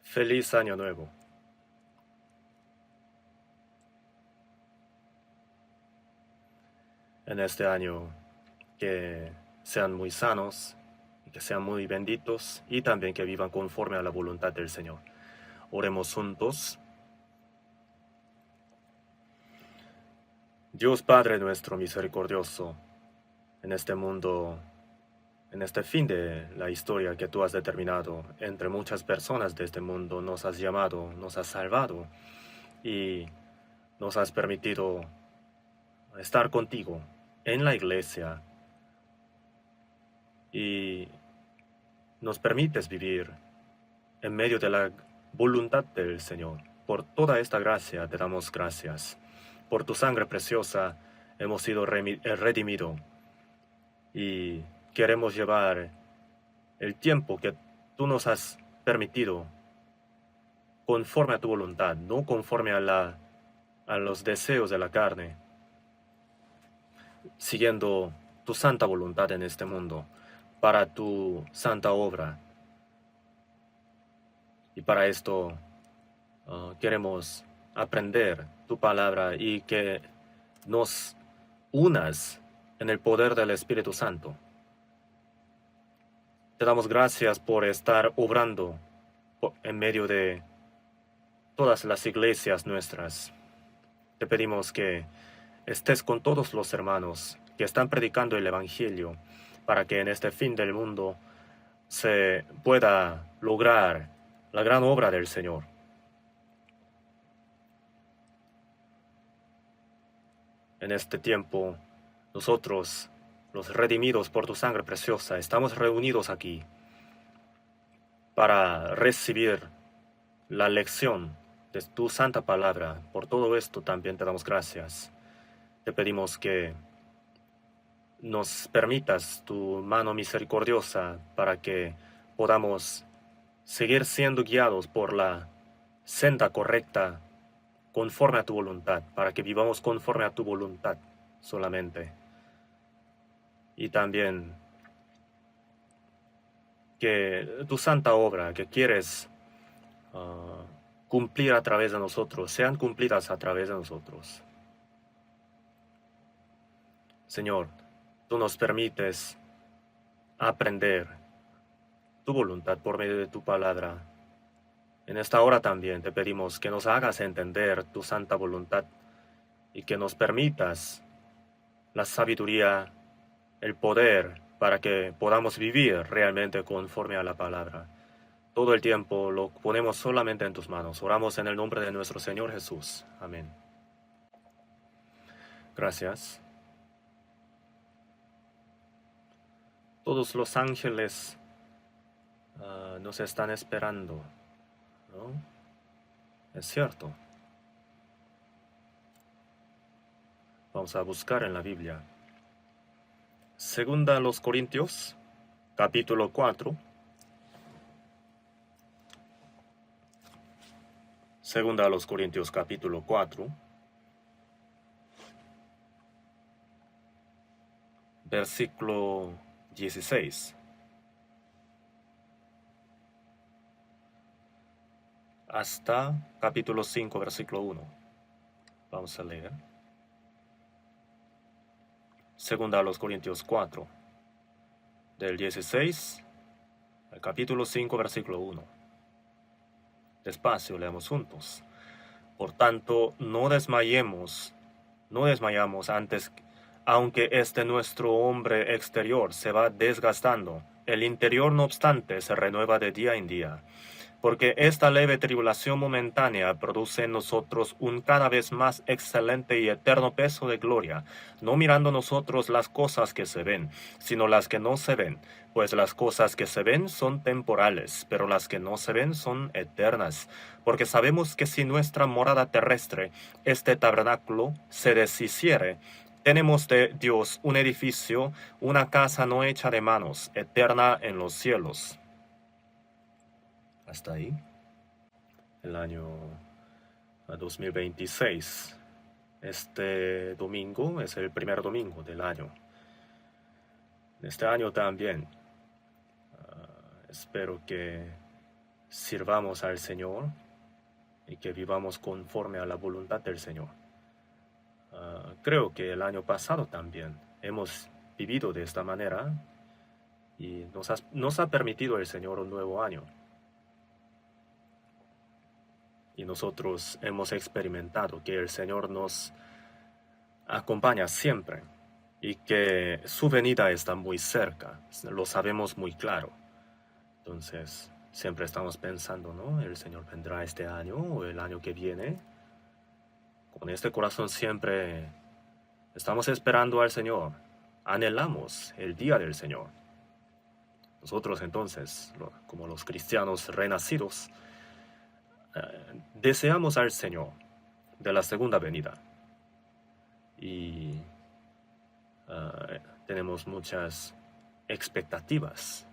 Feliz Año Nuevo. En este año que sean muy sanos, y que sean muy benditos y también que vivan conforme a la voluntad del Señor. Oremos juntos. Dios Padre nuestro misericordioso, en este mundo, en este fin de la historia que tú has determinado, entre muchas personas de este mundo nos has llamado, nos has salvado y nos has permitido estar contigo en la iglesia y nos permites vivir en medio de la voluntad del Señor. Por toda esta gracia te damos gracias. Por tu sangre preciosa hemos sido redimidos y queremos llevar el tiempo que tú nos has permitido conforme a tu voluntad, no conforme a los deseos de la carne, siguiendo tu santa voluntad en este mundo, para tu santa obra. Y para esto queremos aprender tu palabra y que nos unas en el poder del Espíritu Santo. Te damos gracias por estar obrando en medio de todas las iglesias nuestras. Te pedimos que estés con todos los hermanos que están predicando el Evangelio para que en este fin del mundo se pueda lograr la gran obra del Señor. En este tiempo, nosotros, los redimidos por tu sangre preciosa, estamos reunidos aquí para recibir la lección de tu santa palabra. Por todo esto también te damos gracias. Te pedimos que nos permitas tu mano misericordiosa para que podamos seguir siendo guiados por la senda correcta conforme a tu voluntad, para que vivamos conforme a tu voluntad solamente. Y también que tu santa obra que quieres cumplir a través de nosotros, sean cumplidas a través de nosotros. Señor, tú nos permites aprender tu voluntad por medio de tu palabra. En esta hora también te pedimos que nos hagas entender tu santa voluntad y que nos permitas la sabiduría, el poder para que podamos vivir realmente conforme a la palabra. Todo el tiempo lo ponemos solamente en tus manos. Oramos en el nombre de nuestro Señor Jesús. Amén. Gracias. Todos los ángeles nos están esperando, ¿no? Es cierto. Vamos a buscar en la Biblia. Segunda a los Corintios, capítulo 4. Segunda a los Corintios, capítulo 4. Versículo 16. Hasta capítulo 5, versículo 1. Vamos a leer. Segunda a los Corintios 4, del 16 al capítulo 5, versículo 1. Despacio, leamos juntos. Por tanto, no desmayamos antes, aunque este nuestro hombre exterior se va desgastando, el interior no obstante se renueva de día en día. Porque esta leve tribulación momentánea produce en nosotros un cada vez más excelente y eterno peso de gloria, no mirando nosotros las cosas que se ven, sino las que no se ven, pues las cosas que se ven son temporales, pero las que no se ven son eternas. Porque sabemos que si nuestra morada terrestre, este tabernáculo, se deshiciere, tenemos de Dios un edificio, una casa no hecha de manos, eterna en los cielos. Hasta ahí. El año 2026. Este domingo es el primer domingo del año. Este año también. Espero que sirvamos al Señor y que vivamos conforme a la voluntad del Señor. Creo que el año pasado también hemos vivido de esta manera y nos ha permitido el Señor un nuevo año. Y nosotros hemos experimentado que el Señor nos acompaña siempre y que su venida está muy cerca, lo sabemos muy claro. Entonces, siempre estamos pensando, ¿no? El Señor vendrá este año o el año que viene. Con este corazón siempre estamos esperando al Señor. Anhelamos el día del Señor. Nosotros entonces, como los cristianos renacidos, deseamos al Señor de la segunda venida. Y tenemos muchas expectativas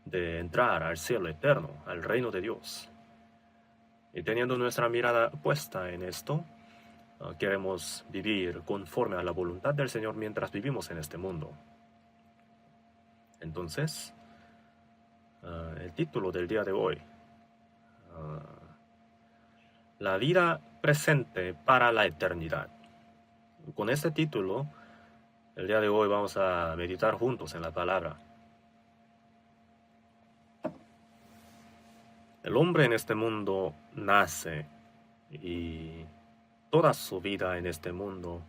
de entrar al cielo eterno, al reino de Dios. Y teniendo nuestra mirada puesta en esto, queremos vivir conforme a la voluntad del Señor mientras vivimos en este mundo. Entonces, el título del día de hoy, la vida presente para la eternidad. Con este título, el día de hoy vamos a meditar juntos en la palabra. El hombre en este mundo nace y toda su vida en este mundo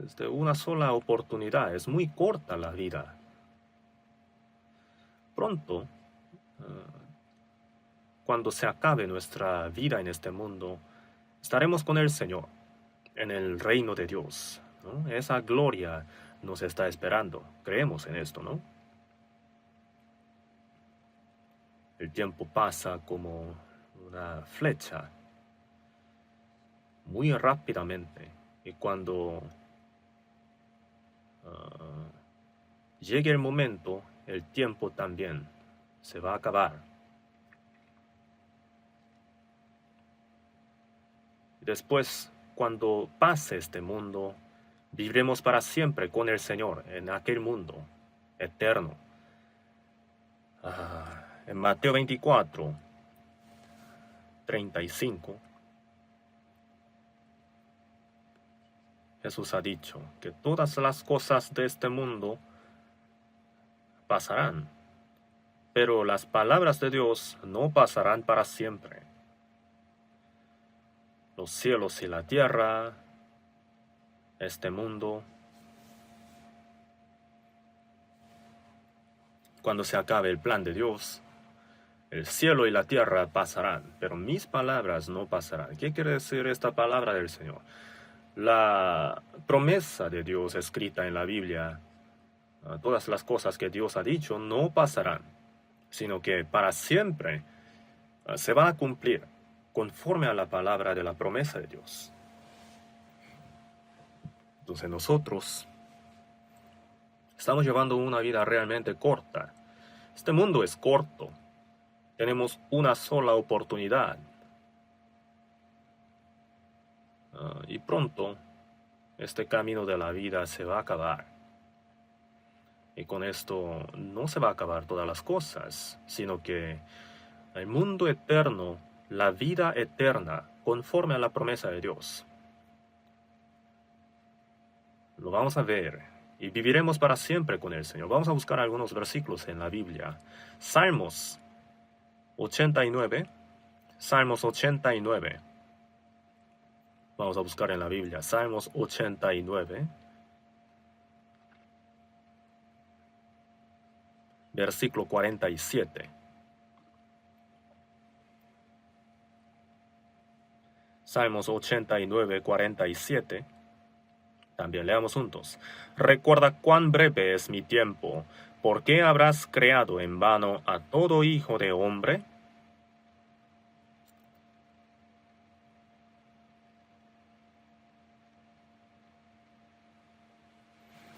es de una sola oportunidad. Es muy corta la vida. Pronto, cuando se acabe nuestra vida en este mundo, estaremos con el Señor en el reino de Dios, ¿no? Esa gloria nos está esperando. Creemos en esto, ¿no? El tiempo pasa como una flecha, muy rápidamente. Y cuando llegue el momento, el tiempo también se va a acabar. Después, cuando pase este mundo, viviremos para siempre con el Señor en aquel mundo eterno. En Mateo 24, 35, Jesús ha dicho que todas las cosas de este mundo pasarán, pero las palabras de Dios no pasarán para siempre. Los cielos y la tierra, este mundo, cuando se acabe el plan de Dios, el cielo y la tierra pasarán, pero mis palabras no pasarán. ¿Qué quiere decir esta palabra del Señor? La promesa de Dios escrita en la Biblia, todas las cosas que Dios ha dicho no pasarán, sino que para siempre se van a cumplir conforme a la palabra de la promesa de Dios. Entonces nosotros estamos llevando una vida realmente corta. Este mundo es corto. Tenemos una sola oportunidad. Y pronto este camino de la vida se va a acabar. Y con esto no se va a acabar todas las cosas, sino que el mundo eterno, la vida eterna, conforme a la promesa de Dios. Lo vamos a ver y viviremos para siempre con el Señor. Vamos a buscar algunos versículos en la Biblia. Salmos 89. Salmos 89. Vamos a buscar en la Biblia. Salmos 89. Versículo 47. Salmos 89, 47. También leamos juntos. Recuerda cuán breve es mi tiempo. ¿Por qué habrás creado en vano a todo hijo de hombre?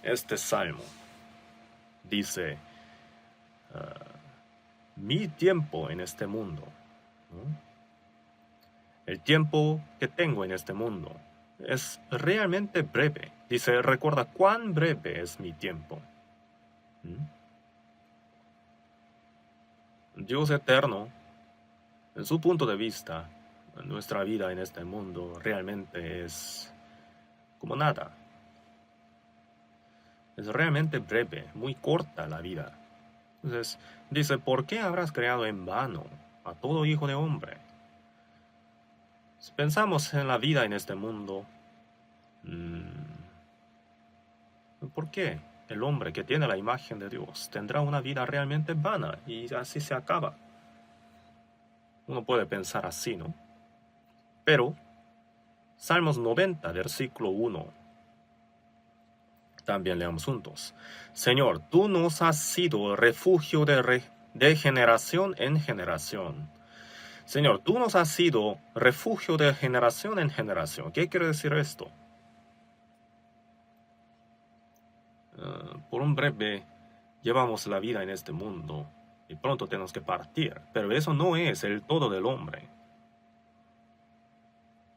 Este salmo dice, mi tiempo en este mundo, ¿no? El tiempo que tengo en este mundo es realmente breve. Dice, recuerda cuán breve es mi tiempo. Dios eterno, en su punto de vista, nuestra vida en este mundo realmente es como nada. Es realmente breve, muy corta la vida. Entonces, dice, ¿por qué habrás creado en vano a todo hijo de hombre? Si pensamos en la vida en este mundo, ¿por qué el hombre que tiene la imagen de Dios tendrá una vida realmente vana y así se acaba? Uno puede pensar así, ¿no? Pero, Salmos 90, versículo 1, también leamos juntos. Señor, tú nos has sido refugio de generación en generación. Señor, tú nos has sido refugio de generación en generación. ¿Qué quiere decir esto? Por un breve llevamos la vida en este mundo y pronto tenemos que partir, pero eso no es el todo del hombre,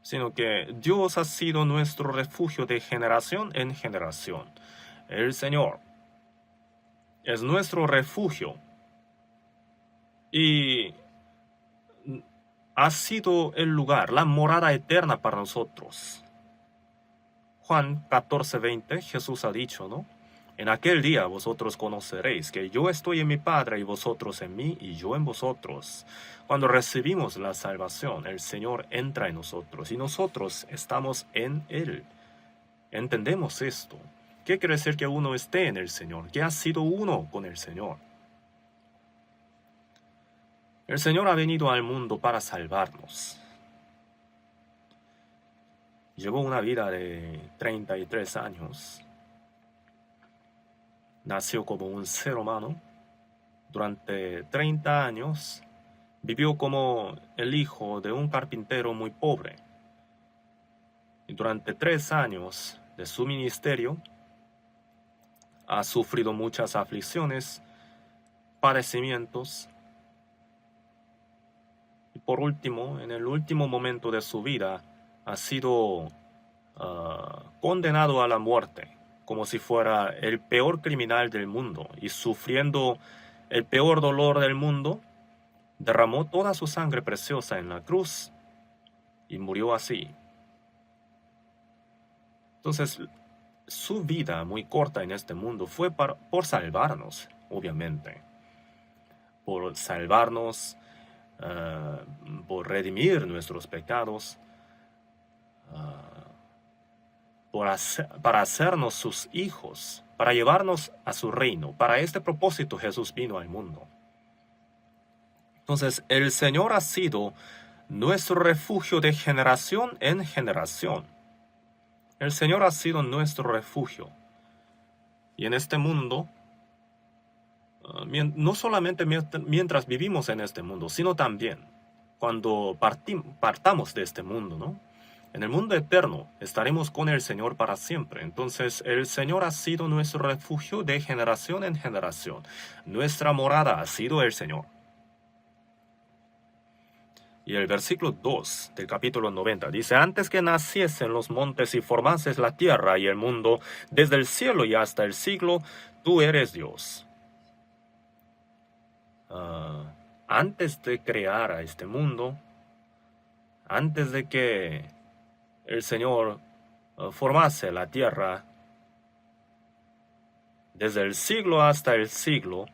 sino que Dios ha sido nuestro refugio de generación en generación. El Señor es nuestro refugio y ha sido el lugar, la morada eterna para nosotros. Juan 14:20, Jesús ha dicho, ¿no? En aquel día vosotros conoceréis que yo estoy en mi Padre y vosotros en mí y yo en vosotros. Cuando recibimos la salvación, el Señor entra en nosotros y nosotros estamos en Él. ¿Entendemos esto? ¿Qué quiere decir que uno esté en el Señor? Que ha sido uno con el Señor. El Señor ha venido al mundo para salvarnos. Llevó una vida de 33 años. Nació como un ser humano. Durante 30 años vivió como el hijo de un carpintero muy pobre. Y durante 3 años de su ministerio ha sufrido muchas aflicciones, padecimientos. Y por último, en el último momento de su vida, ha sido condenado a la muerte, como si fuera el peor criminal del mundo, y sufriendo el peor dolor del mundo, derramó toda su sangre preciosa en la cruz y murió así. Entonces, su vida muy corta en este mundo fue por salvarnos, obviamente, por salvarnos, por redimir nuestros pecados, para hacernos sus hijos, para llevarnos a su reino. Para este propósito Jesús vino al mundo. Entonces, el Señor ha sido nuestro refugio de generación en generación. El Señor ha sido nuestro refugio. Y en este mundo, no solamente mientras vivimos en este mundo, sino también cuando partamos de este mundo, ¿no? En el mundo eterno estaremos con el Señor para siempre. Entonces el Señor ha sido nuestro refugio de generación en generación. Nuestra morada ha sido el Señor. Y el versículo 2 del capítulo 90 dice, antes que naciesen los montes y formases la tierra y el mundo, desde el cielo y hasta el siglo, tú eres Dios. Antes de crear a este mundo, antes de que el Señor formase la tierra, desde el siglo hasta el siglo,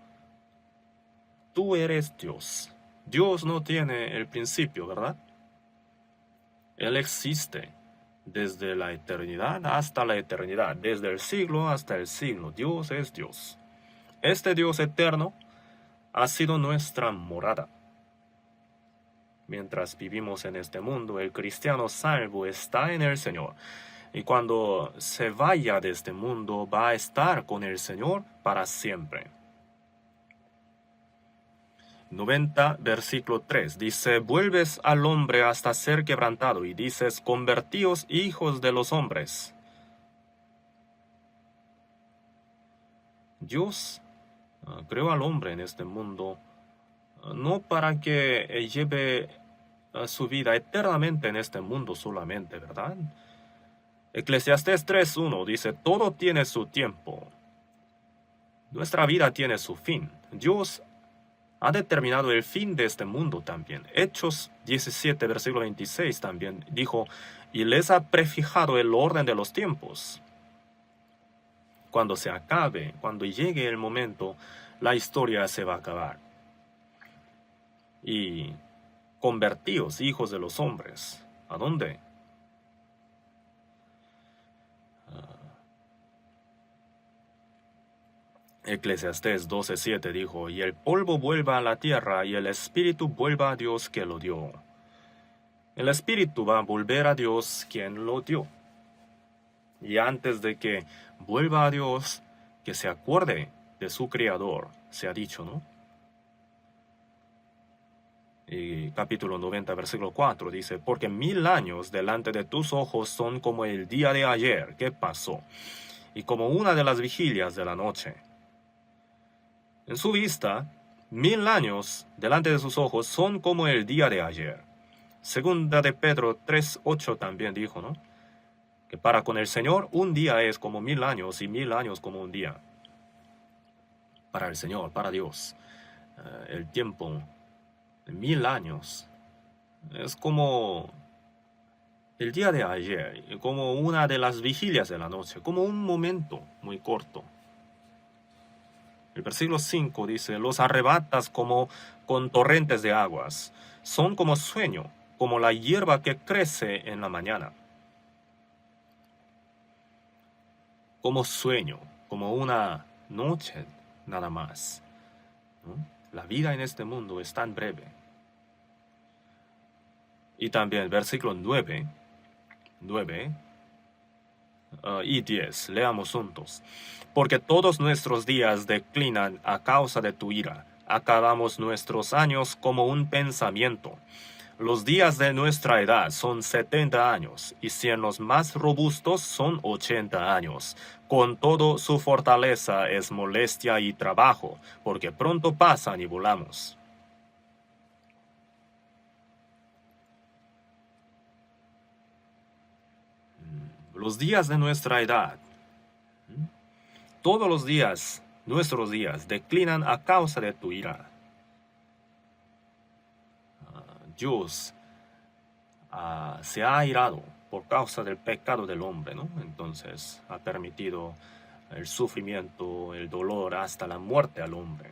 tú eres Dios. Dios no tiene el principio, ¿verdad? Él existe desde la eternidad hasta la eternidad, desde el siglo hasta el siglo. Dios es Dios. Este Dios eterno ha sido nuestra morada. Mientras vivimos en este mundo, el cristiano salvo está en el Señor. Y cuando se vaya de este mundo, va a estar con el Señor para siempre. 90, versículo 3, dice, vuelves al hombre hasta ser quebrantado, y dices, convertíos hijos de los hombres. Dios creó al hombre en este mundo, no para que lleve su vida eternamente en este mundo solamente, ¿verdad? Eclesiastés 3:1 dice, todo tiene su tiempo. Nuestra vida tiene su fin. Dios ha determinado el fin de este mundo también. Hechos 17, versículo 26 también dijo, y les ha prefijado el orden de los tiempos. Cuando se acabe, cuando llegue el momento, la historia se va a acabar. Y convertíos, hijos de los hombres. ¿A dónde? Eclesiastés 12:7 dijo, y el polvo vuelva a la tierra, y el espíritu vuelva a Dios que lo dio. El espíritu va a volver a Dios quien lo dio. Y antes de que vuelva a Dios, que se acuerde de su Creador, se ha dicho, ¿no? Y capítulo 90, versículo 4 dice, porque 1000 años delante de tus ojos son como el día de ayer que pasó, y como una de las vigilias de la noche. En su vista, 1000 años delante de sus ojos son como el día de ayer. Segunda de Pedro 3:8 también dijo, ¿no? Que para con el Señor un día es como 1000 años y 1000 años como un día. Para el Señor, para Dios, el tiempo de 1000 años es como el día de ayer, como una de las vigilias de la noche, como un momento muy corto. El versículo 5 dice, los arrebatas como con torrentes de aguas, son como sueño, como la hierba que crece en la mañana. Como sueño, como una noche nada más, ¿no? La vida en este mundo es tan breve. Y también versículo 9 y 10, leamos juntos. Porque todos nuestros días declinan a causa de tu ira. Acabamos nuestros años como un pensamiento. Los días de nuestra edad son 70 años, y si en los más robustos son 80 años. Con todo su fortaleza es molestia y trabajo, porque pronto pasan y volamos. Los días de nuestra edad, todos los días, nuestros días, declinan a causa de tu ira. Dios se ha airado por causa del pecado del hombre, ¿no? Entonces ha permitido el sufrimiento, el dolor, hasta la muerte al hombre.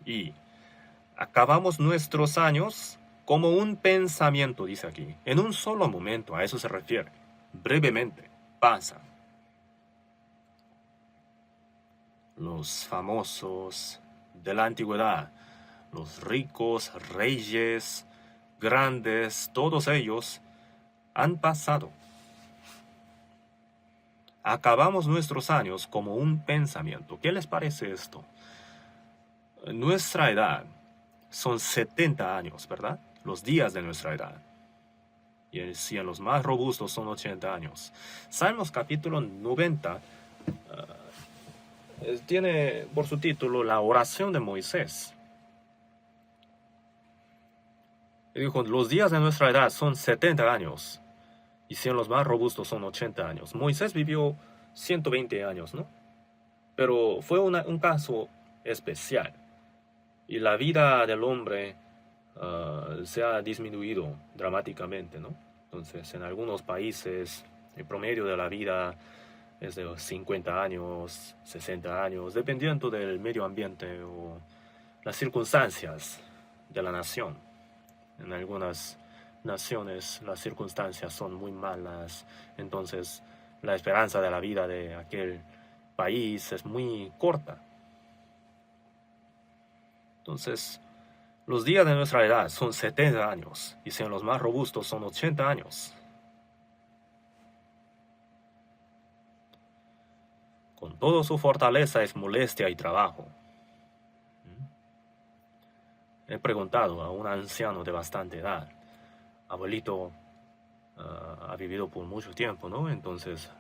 Y acabamos nuestros años como un pensamiento, dice aquí. En un solo momento, a eso se refiere. Brevemente, pasa. Los famosos de la antigüedad, los ricos, reyes, grandes, todos ellos han pasado. Acabamos nuestros años como un pensamiento. ¿Qué les parece esto? Nuestra edad son 70 años, ¿verdad? Los días de nuestra edad. Y si en los más robustos son 80 años. Salmos capítulo 90 tiene por su título la oración de Moisés. Y dijo, los días de nuestra edad son 70 años. Y si en los más robustos son 80 años. Moisés vivió 120 años, ¿no? Pero fue un caso especial. Y la vida del hombre se ha disminuido dramáticamente, ¿no? Entonces, en algunos países, el promedio de la vida es de 50 años, 60 años, dependiendo del medio ambiente o las circunstancias de la nación. En algunas naciones las circunstancias son muy malas, entonces la esperanza de la vida de aquel país es muy corta. Entonces, los días de nuestra edad son 70 años, y si en los más robustos son 80 años. Con toda su fortaleza es molestia y trabajo. He preguntado a un anciano de bastante edad, abuelito ha vivido por mucho tiempo, ¿no? Entonces,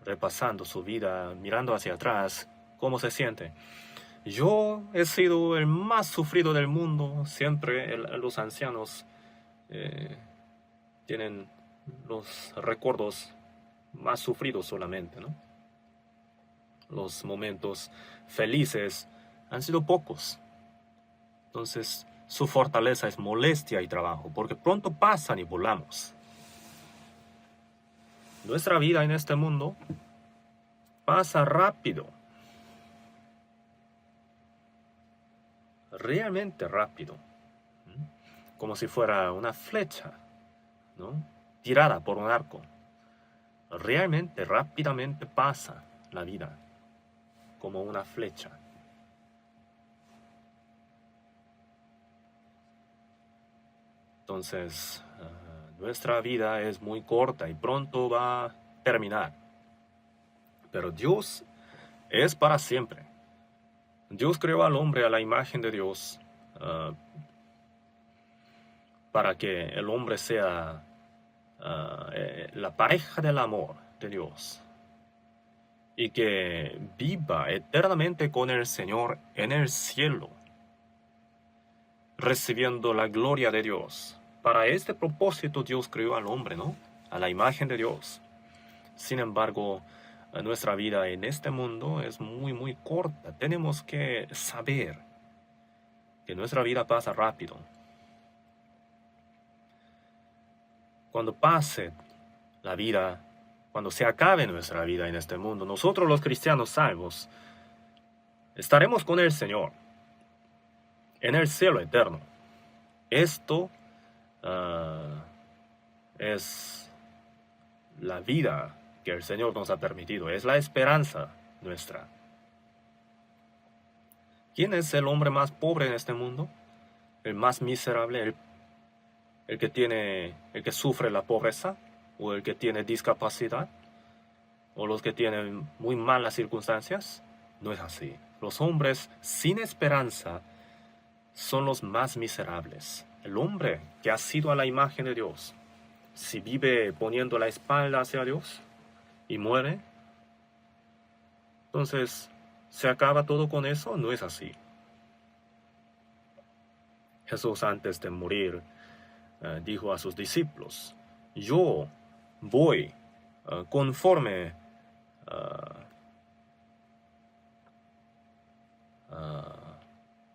repasando su vida, mirando hacia atrás, ¿cómo se siente? Yo he sido el más sufrido del mundo. Siempre los ancianos tienen los recuerdos más sufridos solamente, ¿no? Los momentos felices han sido pocos. Entonces, su fortaleza es molestia y trabajo, porque pronto pasan y volamos. Nuestra vida en este mundo pasa rápido, realmente rápido, como si fuera una flecha, ¿no? Tirada por un arco. Realmente rápidamente pasa la vida, como una flecha. Entonces, nuestra vida es muy corta y pronto va a terminar. Pero Dios es para siempre. Dios creó al hombre a la imagen de Dios, para que el hombre sea la pareja del amor de Dios y que viva eternamente con el Señor en el cielo, recibiendo la gloria de Dios. Para este propósito Dios creó al hombre, ¿no? A la imagen de Dios. Sin embargo, nuestra vida en este mundo es muy, muy corta. Tenemos que saber que nuestra vida pasa rápido. Cuando pase la vida, cuando se acabe nuestra vida en este mundo, nosotros los cristianos salvos estaremos con el Señor en el cielo eterno. Esto es la vida que el Señor nos ha permitido, es la esperanza nuestra. ¿Quién es el hombre más pobre en este mundo? ¿El más miserable? ¿El que sufre la pobreza? ¿O el que tiene discapacidad? ¿O los que tienen muy malas circunstancias? No es así. Los hombres sin esperanza son los más miserables. El hombre que ha sido a la imagen de Dios, si vive poniendo la espalda hacia Dios y muere, entonces ¿se acaba todo con eso? No es así. Jesús antes de morir dijo a sus discípulos, yo voy conforme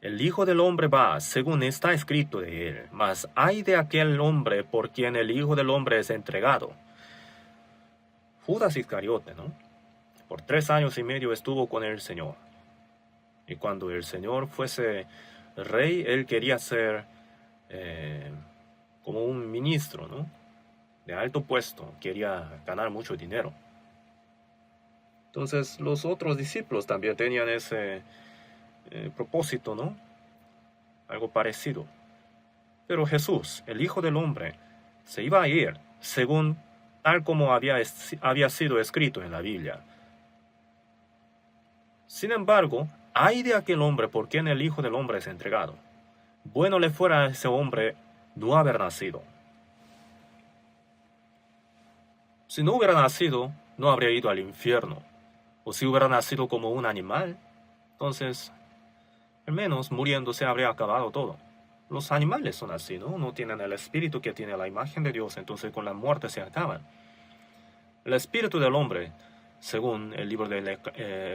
el Hijo del Hombre va, según está escrito de él, mas ay de aquel hombre por quien el Hijo del Hombre es entregado. Judas Iscariote, ¿no? Por 3 años y medio estuvo con el Señor. Y cuando el Señor fuese rey, él quería ser como un ministro, ¿no? De alto puesto, quería ganar mucho dinero. Entonces los otros discípulos también tenían ese propósito, ¿no? Algo parecido. Pero Jesús, el Hijo del Hombre, se iba a ir según tal como había sido escrito en la Biblia. Sin embargo, ay de aquel hombre por quien el Hijo del Hombre es entregado. Bueno le fuera a ese hombre no haber nacido. Si no hubiera nacido, no habría ido al infierno. O si hubiera nacido como un animal, entonces, al menos muriendo se habría acabado todo. Los animales son así, ¿no? No tienen el espíritu que tiene la imagen de Dios, entonces con la muerte se acaban. El espíritu del hombre, según el libro de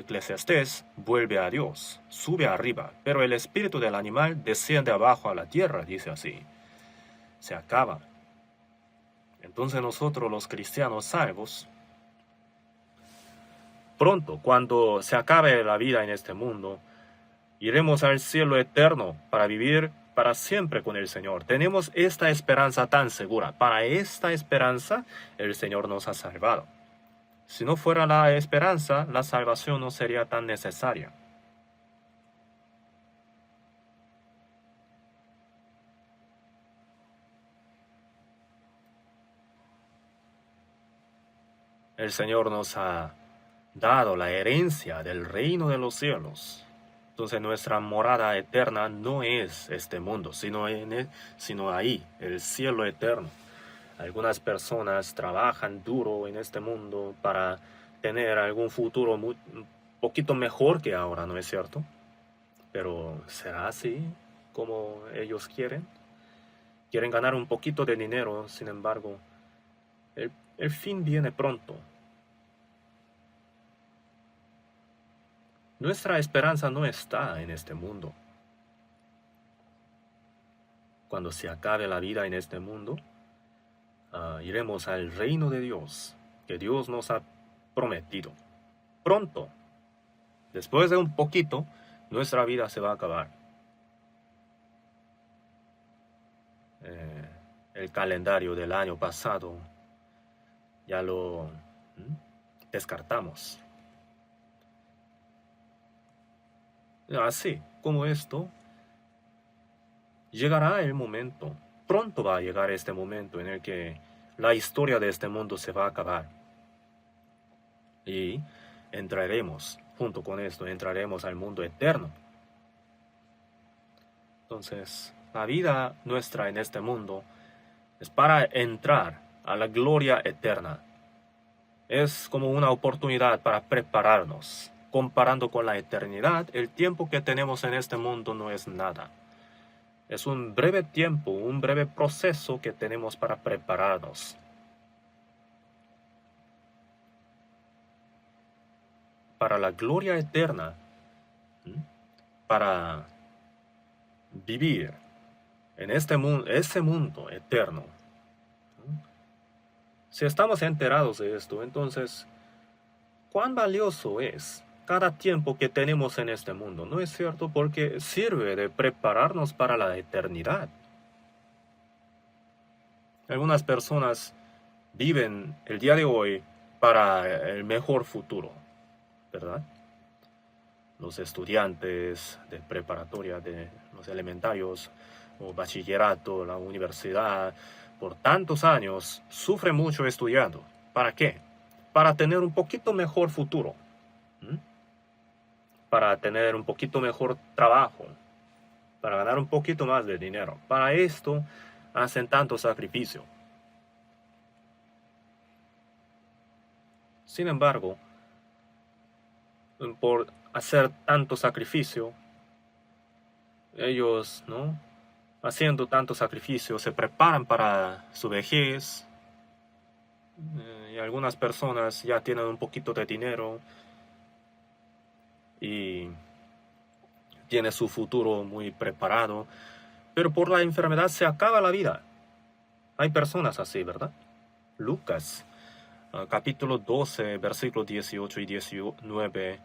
Eclesiastés, vuelve a Dios, sube arriba, pero el espíritu del animal desciende abajo a la tierra, dice así. Se acaba. Entonces nosotros los cristianos salvos, pronto, cuando se acabe la vida en este mundo, iremos al cielo eterno para vivir para siempre con el Señor. Tenemos esta esperanza tan segura. Para esta esperanza el Señor nos ha salvado. Si no fuera la esperanza, la salvación no sería tan necesaria. El Señor nos ha dado la herencia del reino de los cielos. Entonces nuestra morada eterna no es este mundo, sino ahí, el cielo eterno. Algunas personas trabajan duro en este mundo para tener algún futuro un poquito mejor que ahora, ¿no es cierto? Pero ¿será así como ellos quieren? Quieren ganar un poquito de dinero, sin embargo, el fin viene pronto. Nuestra esperanza no está en este mundo. cuando se acabe la vida en este mundo, iremos al reino de Dios, que Dios nos ha prometido. Pronto, después de un poquito, nuestra vida se va a acabar. El calendario del año pasado ya lo descartamos. Así como esto, llegará el momento, pronto va a llegar este momento en el que la historia de este mundo se va a acabar. Y entraremos, junto con esto, entraremos al mundo eterno. Entonces, la vida nuestra en este mundo es para entrar a la gloria eterna. Es como una oportunidad para prepararnos. Comparando con la eternidad, el tiempo que tenemos en este mundo no es nada. Es un breve tiempo, un breve proceso que tenemos para prepararnos. Para la gloria eterna, para vivir en ese mundo eterno. Si estamos enterados de esto, entonces, ¿cuán valioso es cada tiempo que tenemos en este mundo? ¿No es cierto? Porque sirve de prepararnos para la eternidad. Algunas personas viven el día de hoy para el mejor futuro, ¿verdad? Los estudiantes de preparatoria, de los elementarios, o bachillerato, la universidad, por tantos años, sufren mucho estudiando. ¿Para qué? Para tener un poquito mejor futuro. Para tener un poquito mejor trabajo. Para ganar un poquito más de dinero. Para esto hacen tanto sacrificio. Sin embargo, por hacer tanto sacrificio, ellos, haciendo tanto sacrificio, se preparan para su vejez. Y algunas personas ya tienen un poquito de dinero y tienen su futuro muy preparado, pero por la enfermedad se acaba la vida. Hay personas así, ¿verdad? Lucas, capítulo 12, versículos 18 y 19,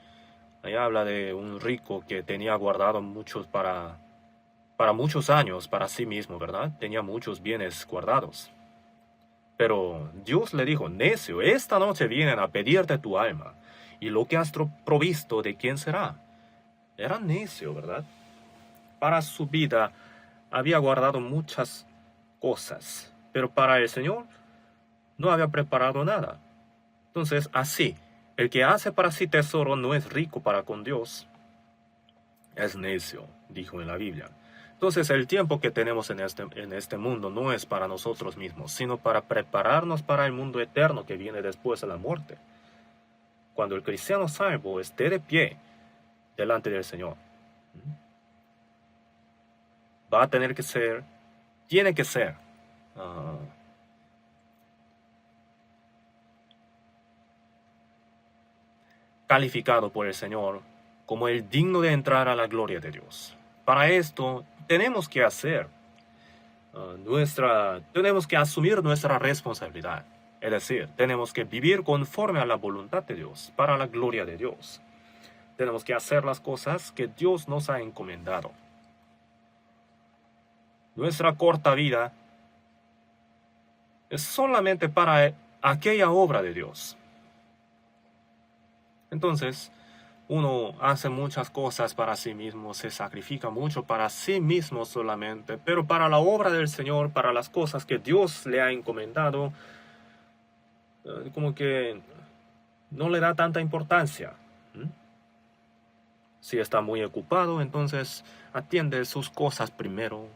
ahí habla de un rico que tenía guardado muchos para muchos años para sí mismo, ¿verdad? Tenía muchos bienes guardados. Pero Dios le dijo: necio, esta noche vienen a pedirte tu alma, y lo que has provisto, ¿de quién será? Era necio, ¿verdad? Para su vida había guardado muchas cosas, pero para el Señor no había preparado nada. Entonces, así, el que hace para sí tesoro no es rico para con Dios. Es necio, dijo en la Biblia. Entonces, el tiempo que tenemos en este mundo no es para nosotros mismos, sino para prepararnos para el mundo eterno que viene después de la muerte. Cuando el cristiano salvo esté de pie delante del Señor, va a tener que ser, tiene que ser, calificado por el Señor como el digno de entrar a la gloria de Dios. Para esto tenemos que tenemos que asumir nuestra responsabilidad. Es decir, tenemos que vivir conforme a la voluntad de Dios, para la gloria de Dios. Tenemos que hacer las cosas que Dios nos ha encomendado. Nuestra corta vida es solamente para aquella obra de Dios. Entonces, uno hace muchas cosas para sí mismo, se sacrifica mucho para sí mismo solamente, pero para la obra del Señor, para las cosas que Dios le ha encomendado, como que no le da tanta importancia. Si está muy ocupado, entonces atiende sus cosas primero.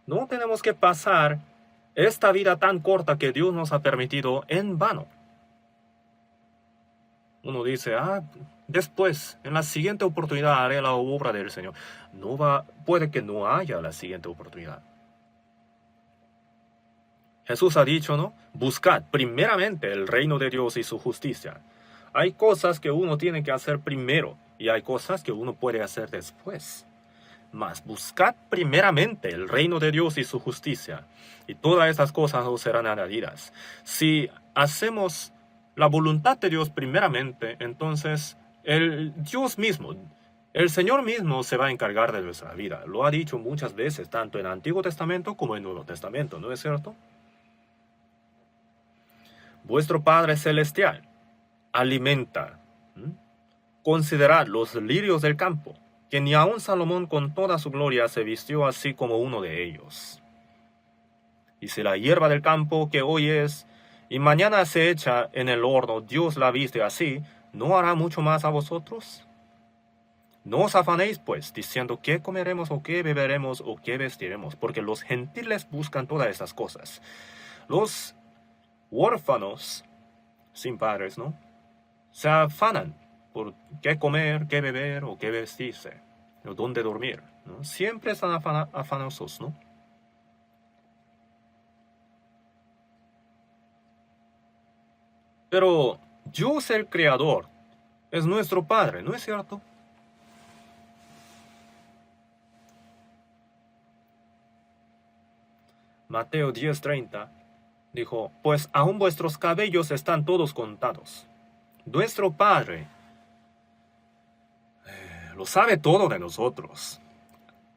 No tenemos que pasar esta vida tan corta que Dios nos ha permitido en vano. Uno dice: después, en la siguiente oportunidad haré la obra del Señor. Puede que no haya la siguiente oportunidad. Jesús ha dicho, ¿no? Buscad primeramente el reino de Dios y su justicia. Hay cosas que uno tiene que hacer primero y hay cosas que uno puede hacer después. Mas buscad primeramente el reino de Dios y su justicia, y todas estas cosas os serán añadidas. Si hacemos la voluntad de Dios primeramente, entonces el Dios mismo, el Señor mismo se va a encargar de nuestra vida. Lo ha dicho muchas veces, tanto en el Antiguo Testamento como en el Nuevo Testamento, ¿no es cierto? Vuestro Padre Celestial alimenta. Considerad los lirios del campo, que ni aun Salomón con toda su gloria se vistió así como uno de ellos. Y si la hierba del campo que hoy es, y mañana se echa en el horno, Dios la viste así, ¿no hará mucho más a vosotros? No os afanéis, pues, diciendo qué comeremos o qué beberemos o qué vestiremos, porque los gentiles buscan todas estas cosas. Los huérfanos, sin padres, ¿no?, se afanan por qué comer, qué beber o qué vestirse, o dónde dormir, ¿no? Siempre están afanosos, ¿no? Pero Dios el Creador es nuestro Padre, ¿no es cierto? Mateo 10:30 dijo, pues aún vuestros cabellos están todos contados. Nuestro Padre lo sabe todo de nosotros.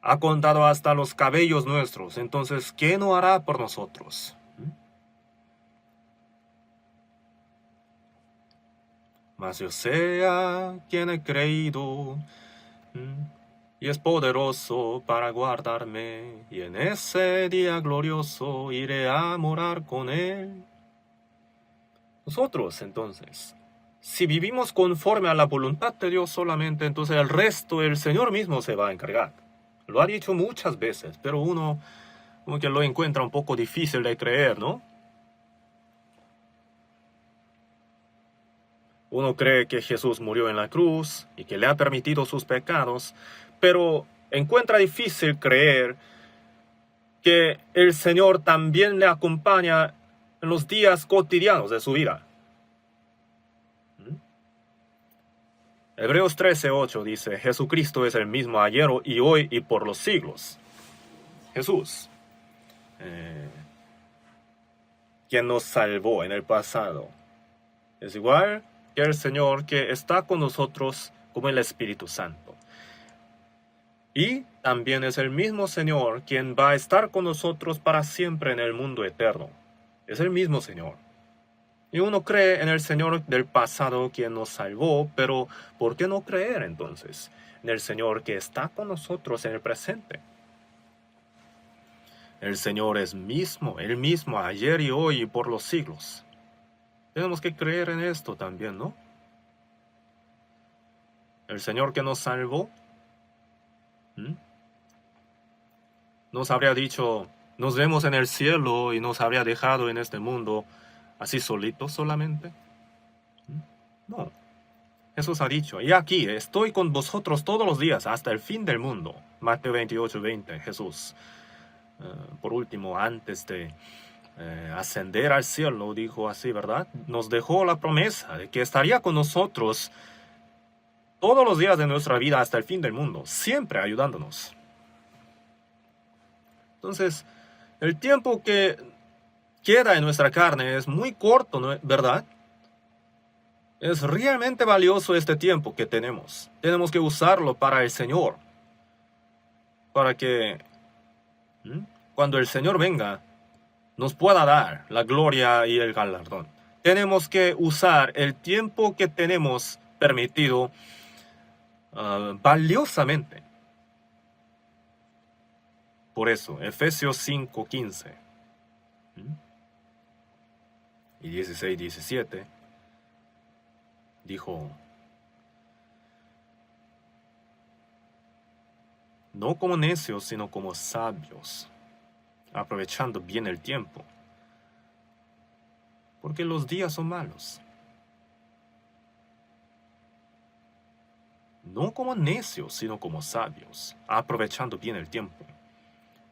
Ha contado hasta los cabellos nuestros, entonces, ¿qué no hará por nosotros? Mas yo sé a quien he creído, y es poderoso para guardarme, y en ese día glorioso iré a morar con él. Nosotros, entonces, si vivimos conforme a la voluntad de Dios solamente, entonces el resto el Señor mismo se va a encargar. Lo ha dicho muchas veces, pero uno como que lo encuentra un poco difícil de creer, ¿no? Uno cree que Jesús murió en la cruz y que le ha permitido sus pecados, pero encuentra difícil creer que el Señor también le acompaña en los días cotidianos de su vida. Hebreos 13:8 dice, Jesucristo es el mismo ayer y hoy y por los siglos. Jesús, quien nos salvó en el pasado, es igual que el Señor que está con nosotros como el Espíritu Santo. Y también es el mismo Señor quien va a estar con nosotros para siempre en el mundo eterno. Es el mismo Señor. Y uno cree en el Señor del pasado quien nos salvó, pero ¿por qué no creer entonces en el Señor que está con nosotros en el presente? El Señor es mismo, el mismo ayer y hoy y por los siglos. Tenemos que creer en esto también, ¿no? El Señor que nos salvó, nos habría dicho, nos vemos en el cielo y nos habría dejado en este mundo así solitos solamente. No. Jesús ha dicho, y aquí estoy con vosotros todos los días hasta el fin del mundo. Mateo 28:20, Jesús. Por último, antes de ascender al cielo, dijo así, ¿verdad? Nos dejó la promesa de que estaría con nosotros todos los días de nuestra vida hasta el fin del mundo, siempre ayudándonos. Entonces, el tiempo que queda en nuestra carne es muy corto, ¿no? ¿Verdad? Es realmente valioso este tiempo que tenemos. Tenemos que usarlo para el Señor. Para que cuando el Señor venga, nos pueda dar la gloria y el galardón. Tenemos que usar el tiempo que tenemos permitido valiosamente. Por eso, Efesios 5:15 y 16:17 dijo, no como necios, sino como sabios, aprovechando bien el tiempo, porque los días son malos. No como necios, sino como sabios, aprovechando bien el tiempo.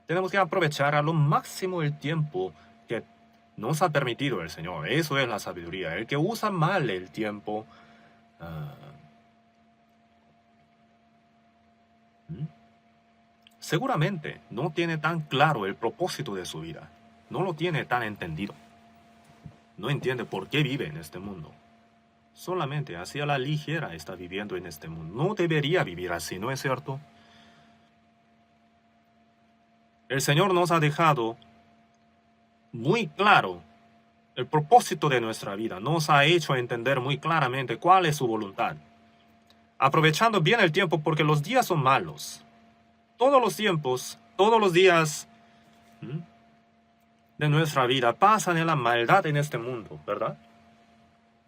Tenemos que aprovechar a lo máximo el tiempo que nos ha permitido el Señor. Eso es la sabiduría. El que usa mal el tiempo, seguramente no tiene tan claro el propósito de su vida. No lo tiene tan entendido. No entiende por qué vive en este mundo. Solamente hacia la ligera está viviendo en este mundo. No debería vivir así, ¿no es cierto? El Señor nos ha dejado muy claro el propósito de nuestra vida. Nos ha hecho entender muy claramente cuál es su voluntad. Aprovechando bien el tiempo porque los días son malos. Todos los tiempos, todos los días de nuestra vida pasan en la maldad en este mundo, ¿verdad?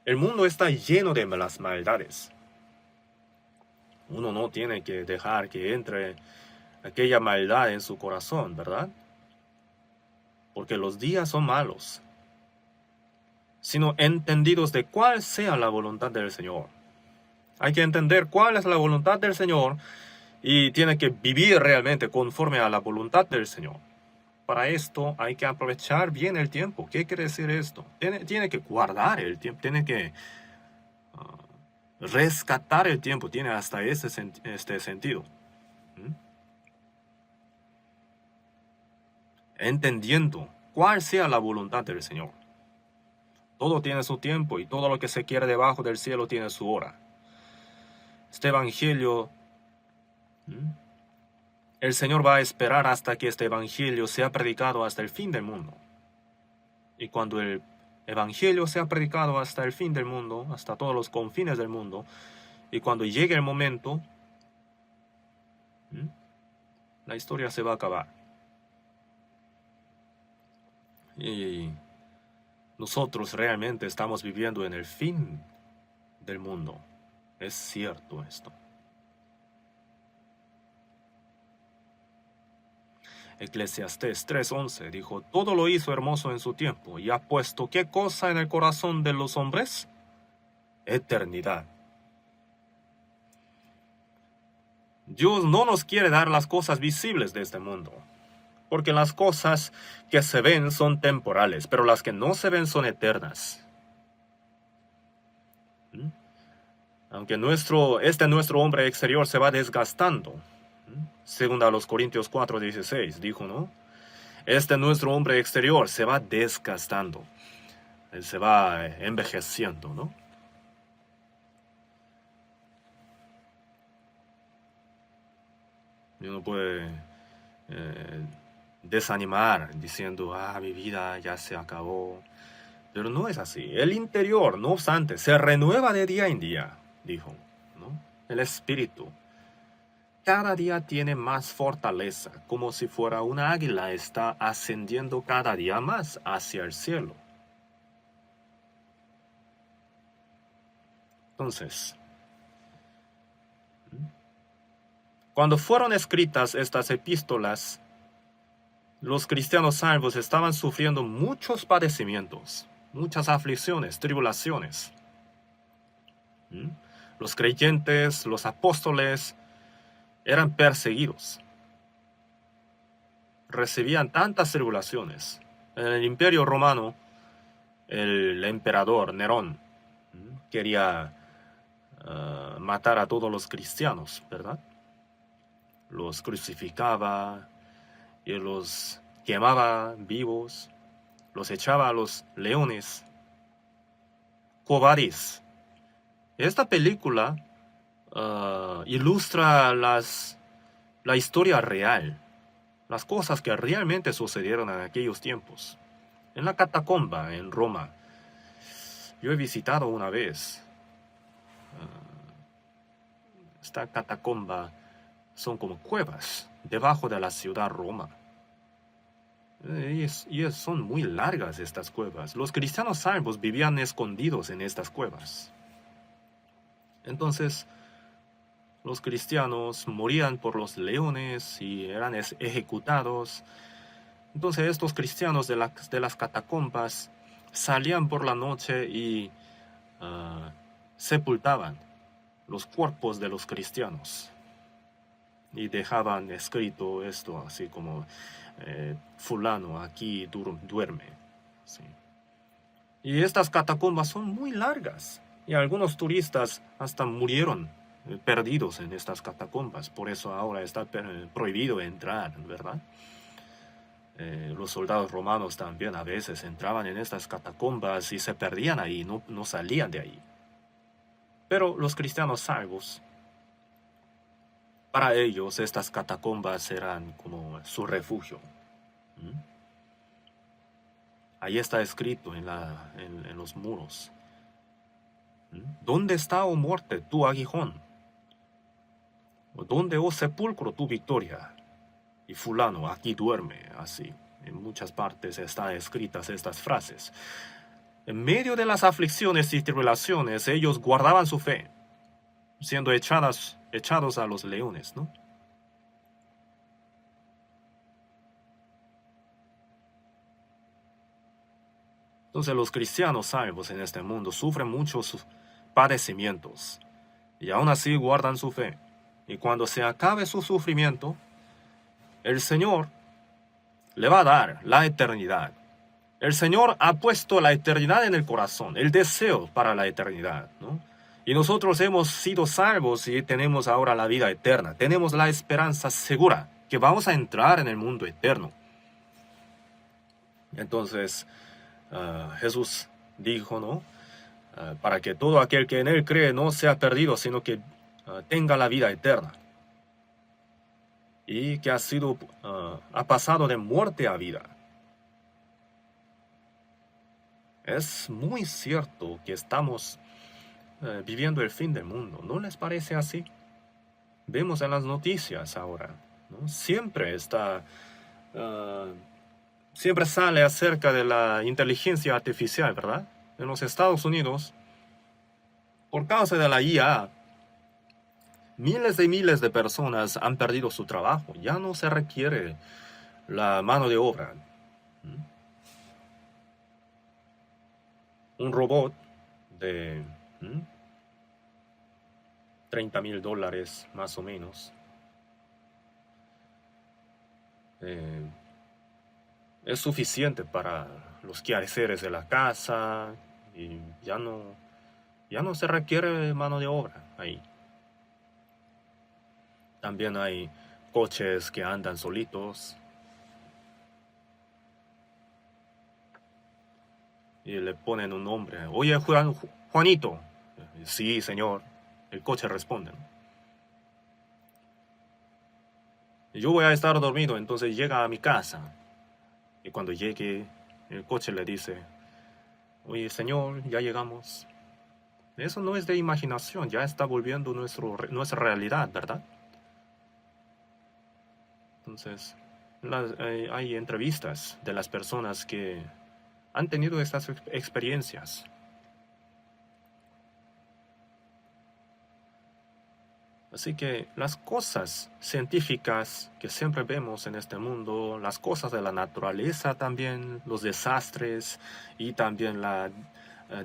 El mundo está lleno de las maldades. Uno no tiene que dejar que entre aquella maldad en su corazón, ¿verdad? Porque los días son malos, sino entendidos de cuál sea la voluntad del Señor. Hay que entender cuál es la voluntad del Señor y tiene que vivir realmente conforme a la voluntad del Señor. Para esto hay que aprovechar bien el tiempo. ¿Qué quiere decir esto? Tiene que guardar el tiempo, tiene que rescatar el tiempo, tiene hasta este sentido. Entendiendo cuál sea la voluntad del Señor. Todo tiene su tiempo y todo lo que se quiere debajo del cielo tiene su hora. Este evangelio, el Señor va a esperar hasta que este evangelio sea predicado hasta el fin del mundo. Y cuando el evangelio sea predicado hasta el fin del mundo, hasta todos los confines del mundo, y cuando llegue el momento, la historia se va a acabar. Y nosotros realmente estamos viviendo en el fin del mundo. Es cierto esto. Eclesiastés 3:11 dijo: todo lo hizo hermoso en su tiempo, y ha puesto ¿qué cosa en el corazón de los hombres? Eternidad. Dios no nos quiere dar las cosas visibles de este mundo, porque las cosas que se ven son temporales, pero las que no se ven son eternas. Aunque nuestro hombre exterior se va desgastando, según a los Corintios 4:16 dijo, ¿no? Nuestro hombre exterior se va desgastando, él se va envejeciendo, ¿no? Y uno puede desanimar diciendo, mi vida ya se acabó. Pero no es así. El interior, no obstante, se renueva de día en día, dijo, ¿no? El espíritu cada día tiene más fortaleza, como si fuera una águila, está ascendiendo cada día más hacia el cielo. Entonces, cuando fueron escritas estas epístolas, los cristianos salvos estaban sufriendo muchos padecimientos, muchas aflicciones, tribulaciones. Los creyentes, los apóstoles, eran perseguidos. Recibían tantas tribulaciones. En el Imperio Romano, el emperador Nerón quería matar a todos los cristianos, ¿verdad? Los crucificaba y los quemaba vivos, los echaba a los leones. Cobardes. Esta película ilustra la historia real, las cosas que realmente sucedieron en aquellos tiempos. En la catacomba en Roma, yo he visitado una vez. Esta catacomba son como cuevas debajo de la ciudad Roma. Y son muy largas estas cuevas. Los cristianos salvos vivían escondidos en estas cuevas. Entonces, los cristianos morían por los leones y eran ejecutados. Entonces estos cristianos de las catacumbas salían por la noche y sepultaban los cuerpos de los cristianos. Y dejaban escrito esto, así como, fulano aquí duerme. ¿Sí? Y estas catacumbas son muy largas. Y algunos turistas hasta murieron perdidos en estas catacumbas. Por eso ahora está prohibido entrar, ¿verdad? Los soldados romanos también a veces entraban en estas catacumbas y se perdían ahí, no salían de ahí. Pero los cristianos salvos, para ellos estas catacumbas eran como su refugio. ¿Mm? Ahí está escrito en los muros. ¿Mm? ¿Dónde está, oh muerte, tu aguijón? ¿O dónde, oh sepulcro, tu victoria? Y fulano aquí duerme, así. En muchas partes están escritas estas frases. En medio de las aflicciones y tribulaciones, ellos guardaban su fe, siendo echados a los leones, ¿no? Entonces los cristianos salvos en este mundo sufren muchos padecimientos y aún así guardan su fe. Y cuando se acabe su sufrimiento, el Señor le va a dar la eternidad. El Señor ha puesto la eternidad en el corazón, el deseo para la eternidad, ¿no? Y nosotros hemos sido salvos y tenemos ahora la vida eterna. Tenemos la esperanza segura que vamos a entrar en el mundo eterno. Entonces, Jesús dijo, ¿no? Para que todo aquel que en Él cree no sea perdido, sino que tenga la vida eterna. Y que ha pasado de muerte a vida. Es muy cierto que estamos viviendo el fin del mundo. ¿No les parece así? Vemos en las noticias ahora, ¿no? Siempre sale acerca de la inteligencia artificial, ¿verdad? En los Estados Unidos, por causa de la IA, miles y miles de personas han perdido su trabajo. Ya no se requiere la mano de obra. Un robot de $30,000 más o menos es suficiente para los quehaceres de la casa y ya no se requiere mano de obra ahí. También hay coches que andan solitos y le ponen un nombre. Oye, Juanito. Sí, señor. El coche responde, ¿no? Yo voy a estar dormido, entonces llega a mi casa. Y cuando llegue, el coche le dice, oye, señor, ya llegamos. Eso no es de imaginación, ya está volviendo nuestra realidad, ¿verdad? Entonces, hay entrevistas de las personas que han tenido estas experiencias. Así que las cosas científicas que siempre vemos en este mundo, las cosas de la naturaleza también, los desastres y también la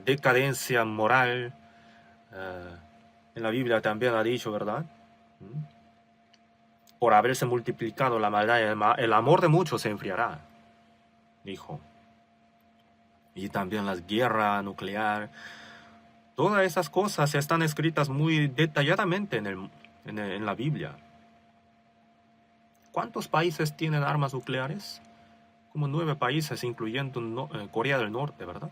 decadencia moral, en la Biblia también ha dicho, ¿verdad? Por haberse multiplicado la maldad, el amor de muchos se enfriará, dijo. Y también la guerra nuclear. Todas esas cosas están escritas muy detalladamente en la Biblia. ¿Cuántos países tienen armas nucleares? Como 9 países, incluyendo Corea del Norte, ¿verdad?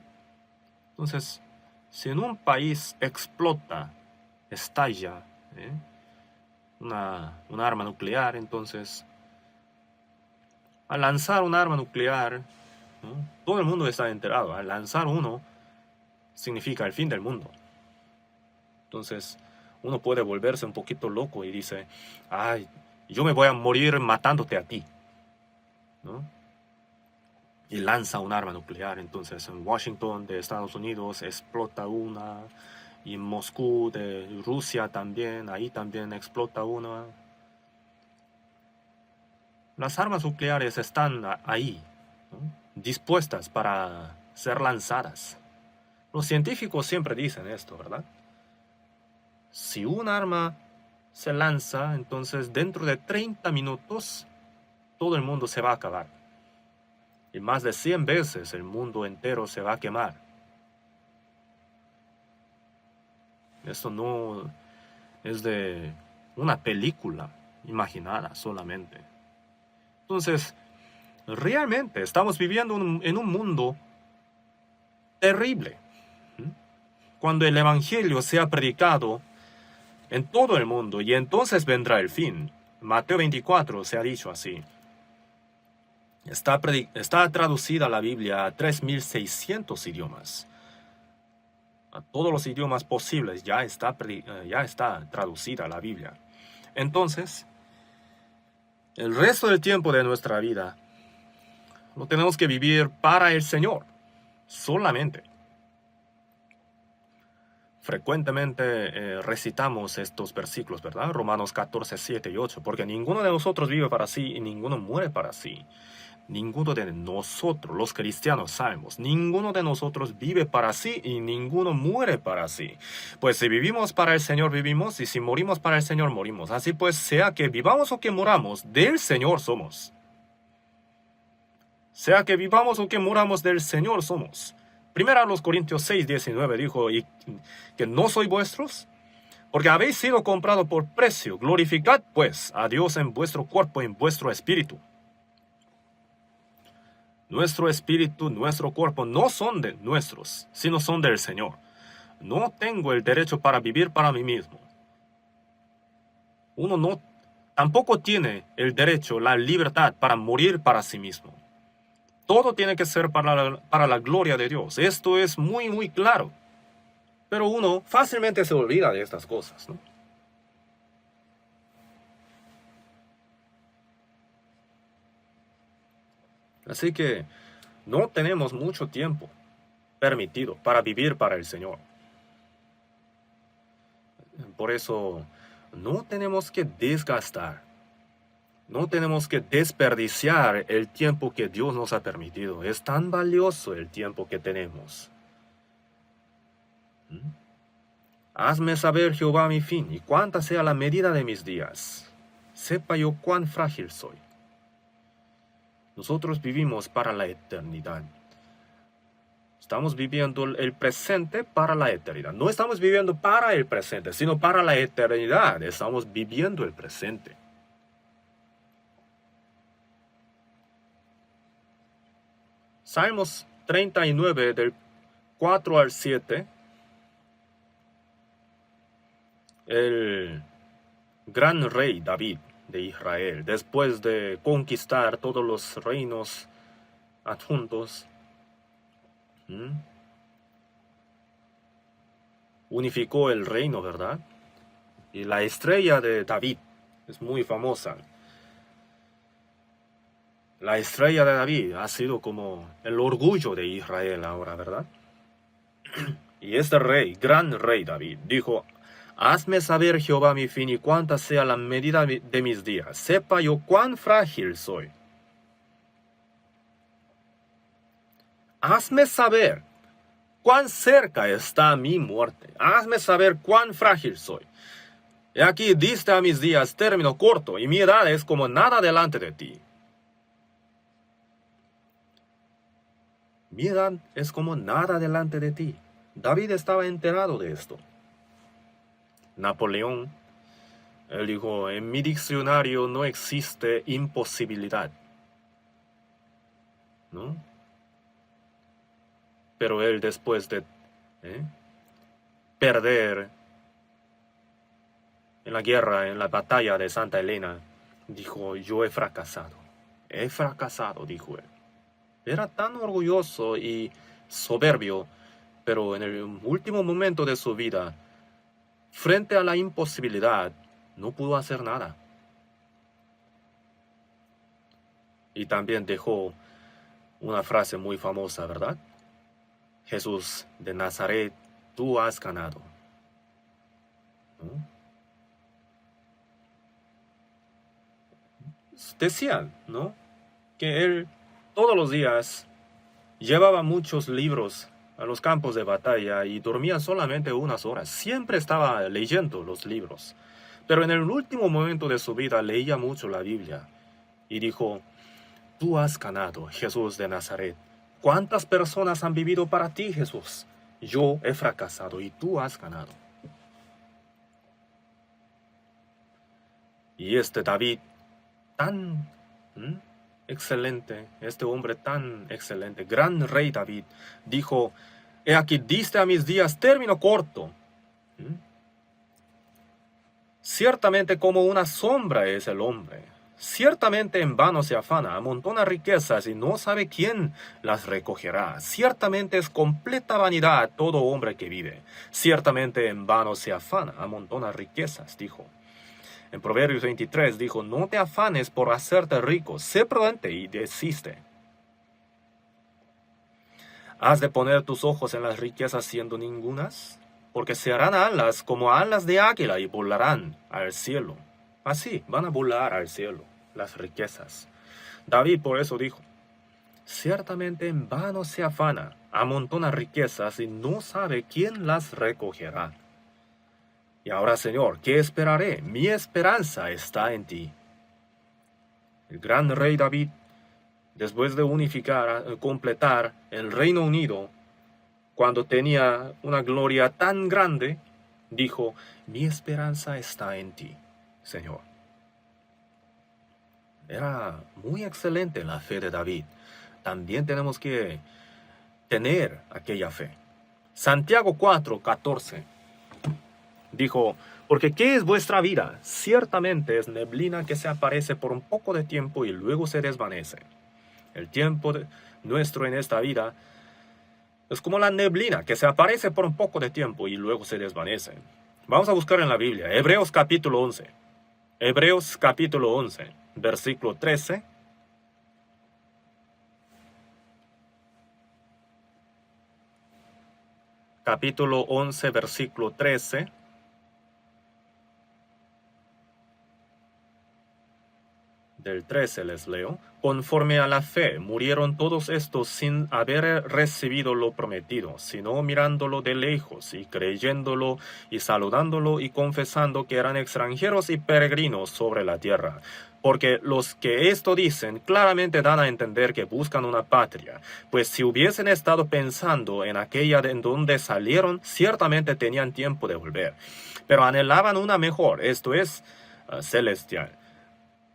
Entonces, si en un país estalla una arma nuclear, entonces, al lanzar un arma nuclear, ¿no? Todo el mundo está enterado. Al lanzar uno, significa el fin del mundo. Entonces, uno puede volverse un poquito loco y dice, ay, yo me voy a morir matándote a ti, ¿no? Y lanza un arma nuclear. Entonces, en Washington de Estados Unidos explota una, y en Moscú de Rusia también, ahí también explota una. Las armas nucleares están ahí, ¿no? Dispuestas para ser lanzadas. Los científicos siempre dicen esto, ¿verdad? Si un arma se lanza, entonces dentro de 30 minutos todo el mundo se va a acabar. Y más de 100 veces el mundo entero se va a quemar. Esto es de una película imaginada solamente. Entonces, realmente estamos viviendo en un mundo terrible. Cuando el Evangelio sea predicado en todo el mundo, y entonces vendrá el fin. Mateo 24 se ha dicho así. Está traducida la Biblia a 3.600 idiomas. A todos los idiomas posibles ya está traducida la Biblia. Entonces, el resto del tiempo de nuestra vida lo tenemos que vivir para el Señor, solamente. Frecuentemente recitamos estos versículos, ¿verdad? Romanos 14, 7 y 8, porque ninguno de nosotros vive para sí y ninguno muere para sí. Ninguno de nosotros, los cristianos salmos, ninguno de nosotros vive para sí y ninguno muere para sí. Pues si vivimos para el Señor vivimos y si morimos para el Señor morimos. Así pues, sea que vivamos o que muramos, del Señor somos. Sea que vivamos o que muramos, del Señor somos. Primero a los Corintios 6, 19 dijo, ¿y que no sois vuestros? Porque habéis sido comprado por precio. Glorificad pues a Dios en vuestro cuerpo y en vuestro espíritu. Nuestro espíritu, nuestro cuerpo no son de nuestros, sino son del Señor. No tengo el derecho para vivir para mí mismo. Uno tampoco tiene el derecho, la libertad para morir para sí mismo. Todo tiene que ser para la gloria de Dios. Esto es muy, muy claro. Pero uno fácilmente se olvida de estas cosas, ¿no? Así que no tenemos mucho tiempo permitido para vivir para el Señor. Por eso no tenemos que desgastar, no tenemos que desperdiciar el tiempo que Dios nos ha permitido. Es tan valioso el tiempo que tenemos. Hazme saber, Jehová, mi fin, y cuánta sea la medida de mis días. Sepa yo cuán frágil soy. Nosotros vivimos para la eternidad. Estamos viviendo el presente para la eternidad. No estamos viviendo para el presente, sino para la eternidad. Estamos viviendo el presente. Salmos 39, del 4 al 7. El gran rey David de Israel, después de conquistar todos los reinos adjuntos, unificó el reino, ¿verdad? Y la estrella de David es muy famosa. La estrella de David ha sido como el orgullo de Israel ahora, ¿verdad? Y este rey, gran rey David, dijo: hazme saber, Jehová, mi fin y cuánta sea la medida de mis días. Sepa yo cuán frágil soy. Hazme saber cuán cerca está mi muerte. Hazme saber cuán frágil soy. He aquí diste a mis días término corto, y mi edad es como nada delante de ti. Mi edad es como nada delante de ti. David estaba enterado de esto. Napoleón, él dijo: en mi diccionario no existe imposibilidad, ¿no? Pero él, después de perder en la guerra, en la batalla de Santa Elena, dijo: yo he fracasado, dijo él. Era tan orgulloso y soberbio, pero en el último momento de su vida, frente a la imposibilidad, no pudo hacer nada. Y también dejó una frase muy famosa, ¿verdad? Jesús de Nazaret, tú has ganado. ¿No? Decían, ¿no?, que él todos los días llevaba muchos libros a los campos de batalla y dormía solamente unas horas. Siempre estaba leyendo los libros. Pero en el último momento de su vida leía mucho la Biblia y dijo: tú has ganado, Jesús de Nazaret. ¿Cuántas personas han vivido para ti, Jesús? Yo he fracasado y tú has ganado. Y este David, tan excelente, este hombre tan excelente, gran rey David, dijo, he aquí diste a mis días término corto. Ciertamente como una sombra es el hombre. Ciertamente en vano se afana, amontona riquezas y no sabe quién las recogerá. Ciertamente es completa vanidad todo hombre que vive. Ciertamente en vano se afana, amontona riquezas, dijo. En Proverbios 23 dijo, no te afanes por hacerte rico, sé prudente y desiste. ¿Has de poner tus ojos en las riquezas siendo ningunas? Porque se harán alas como alas de águila y volarán al cielo. Así van a volar al cielo las riquezas. David por eso dijo, ciertamente en vano se afana, amontona riquezas y no sabe quién las recogerá. Y ahora, Señor, ¿qué esperaré? Mi esperanza está en ti. El gran rey David, después de completar el Reino Unido, cuando tenía una gloria tan grande, dijo, mi esperanza está en ti, Señor. Era muy excelente la fe de David. También tenemos que tener aquella fe. Santiago 4:14 dijo, porque ¿qué es vuestra vida? Ciertamente es neblina que se aparece por un poco de tiempo y luego se desvanece. El tiempo nuestro en esta vida es como la neblina que se aparece por un poco de tiempo y luego se desvanece. Vamos a buscar en la Biblia, Hebreos capítulo 11. Hebreos capítulo 11, versículo 13. Capítulo 11, versículo 13. Del 13 les leo. Conforme a la fe, murieron todos estos sin haber recibido lo prometido, sino mirándolo de lejos y creyéndolo y saludándolo y confesando que eran extranjeros y peregrinos sobre la tierra. Porque los que esto dicen claramente dan a entender que buscan una patria, pues si hubiesen estado pensando en aquella de donde salieron, ciertamente tenían tiempo de volver. Pero anhelaban una mejor, esto es, celestial.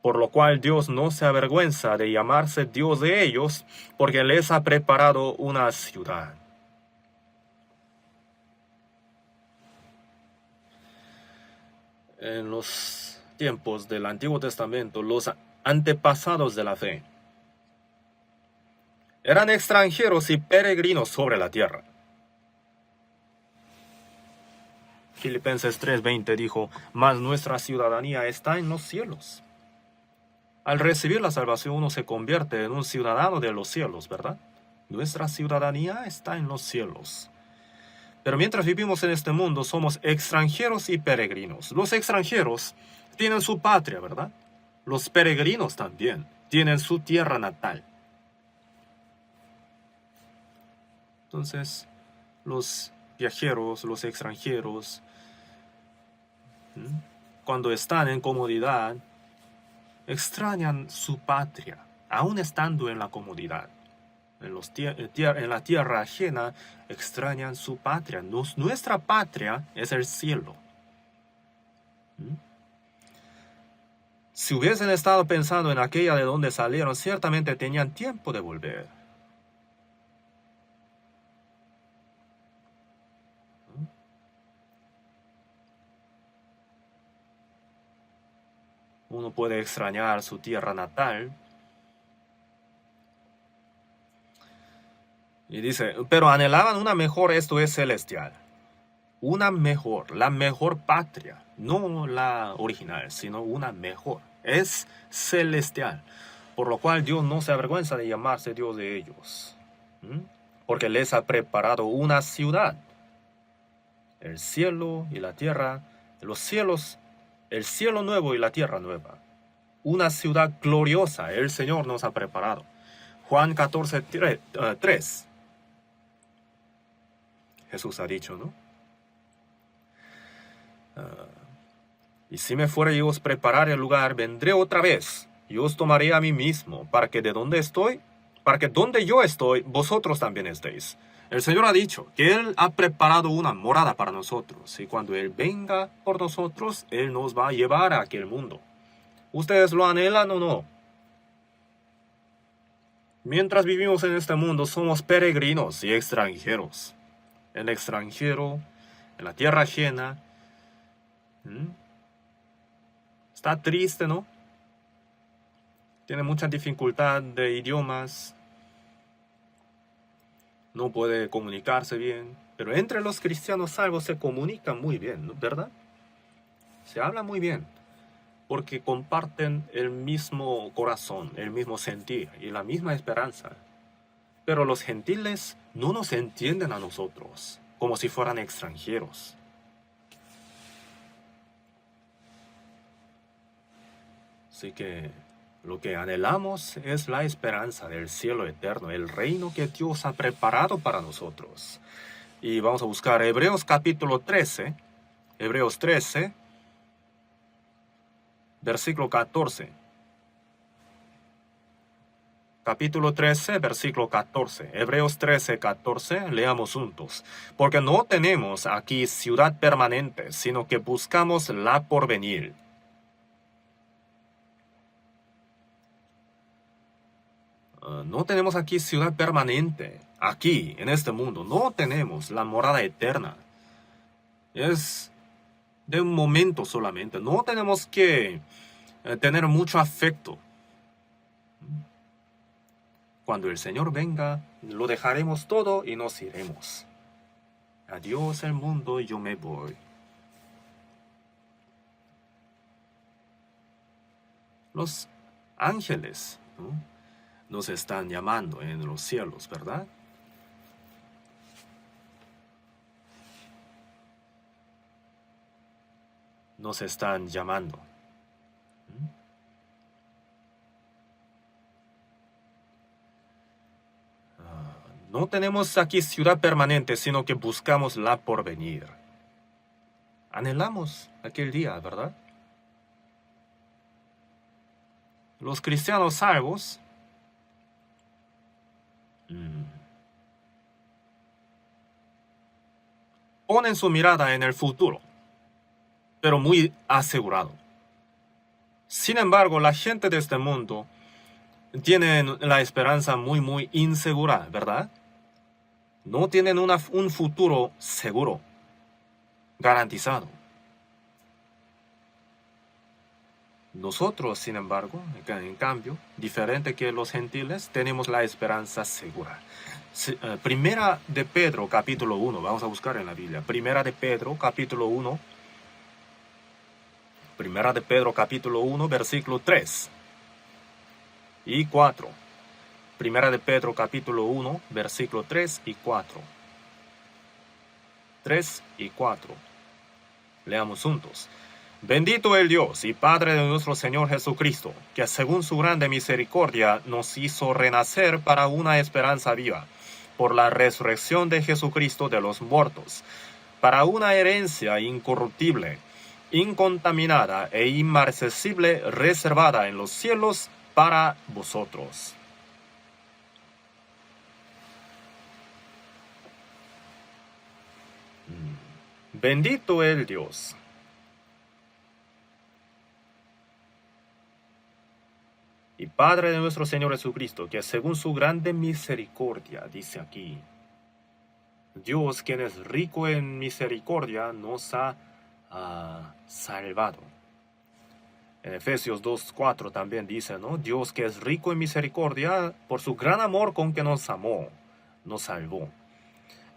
Por lo cual Dios no se avergüenza de llamarse Dios de ellos, porque les ha preparado una ciudad. En los tiempos del Antiguo Testamento, los antepasados de la fe eran extranjeros y peregrinos sobre la tierra. Filipenses 3:20 dijo, mas nuestra ciudadanía está en los cielos. Al recibir la salvación uno se convierte en un ciudadano de los cielos, ¿verdad? Nuestra ciudadanía está en los cielos. Pero mientras vivimos en este mundo somos extranjeros y peregrinos. Los extranjeros tienen su patria, ¿verdad? Los peregrinos también tienen su tierra natal. Entonces, los viajeros, los extranjeros, cuando están en comodidad, extrañan su patria, aún estando en la comodidad. En la tierra ajena extrañan su patria. Nuestra patria es el cielo. Si hubiesen estado pensando en aquella de donde salieron, ciertamente tenían tiempo de volver. Uno puede extrañar su tierra natal. Y dice, pero anhelaban una mejor, esto es celestial. Una mejor, la mejor patria. No la original, sino una mejor. Es celestial. Por lo cual Dios no se avergüenza de llamarse Dios de ellos. Porque les ha preparado una ciudad. El cielo y la tierra, los cielos, el cielo nuevo y la tierra nueva. Una ciudad gloriosa el Señor nos ha preparado. Juan 14:3. Jesús ha dicho, ¿no? Y si me fuere y os preparare el lugar, vendré otra vez, y os tomaré a mí mismo, para que donde yo estoy, vosotros también estéis. El Señor ha dicho que Él ha preparado una morada para nosotros, y cuando Él venga por nosotros, Él nos va a llevar a aquel mundo. ¿Ustedes lo anhelan o no? Mientras vivimos en este mundo, somos peregrinos y extranjeros. El extranjero, en la tierra ajena, está triste, ¿no? Tiene mucha dificultad de idiomas, no puede comunicarse bien, pero entre los cristianos salvos se comunican muy bien, ¿no? ¿Verdad? Se habla muy bien, porque comparten el mismo corazón, el mismo sentir y la misma esperanza. Pero los gentiles no nos entienden a nosotros, como si fueran extranjeros. Así que lo que anhelamos es la esperanza del cielo eterno, el reino que Dios ha preparado para nosotros. Y vamos a buscar Hebreos capítulo 13, Hebreos 13, versículo 14. Capítulo 13, versículo 14. Hebreos 13, 14. Leamos juntos. Porque no tenemos aquí ciudad permanente, sino que buscamos la porvenir. No tenemos aquí ciudad permanente. Aquí, en este mundo, no tenemos la morada eterna. Es de un momento solamente. No tenemos que tener mucho afecto. Cuando el Señor venga, lo dejaremos todo y nos iremos. Adiós el mundo, yo me voy. Los ángeles, ¿no?, nos están llamando en los cielos, ¿verdad? Nos están llamando. No tenemos aquí ciudad permanente, sino que buscamos la porvenir. Anhelamos aquel día, ¿verdad? Los cristianos salvos ponen su mirada en el futuro, pero muy asegurado. Sin embargo, la gente de este mundo tiene la esperanza muy insegura, ¿verdad? No tienen un futuro seguro, garantizado. Nosotros, sin embargo, en cambio, diferente que los gentiles, tenemos la esperanza segura. Primera de Pedro, capítulo 1, vamos a buscar en la Biblia. Primera de Pedro, capítulo 1. Primera de Pedro, capítulo 1, versículo 3 y 4. Primera de Pedro, capítulo 1, versículo 3 y 4. 3 y 4. Leamos juntos. Bendito el Dios y Padre de nuestro Señor Jesucristo, que según su grande misericordia nos hizo renacer para una esperanza viva, por la resurrección de Jesucristo de los muertos, para una herencia incorruptible, incontaminada e inmarcesible, reservada en los cielos para vosotros. Bendito el Dios y Padre de nuestro Señor Jesucristo, que según su grande misericordia, dice aquí, Dios, quien es rico en misericordia, nos ha salvado. En Efesios 2:4 también dice, ¿no? Dios, que es rico en misericordia, por su gran amor con que nos amó, nos salvó.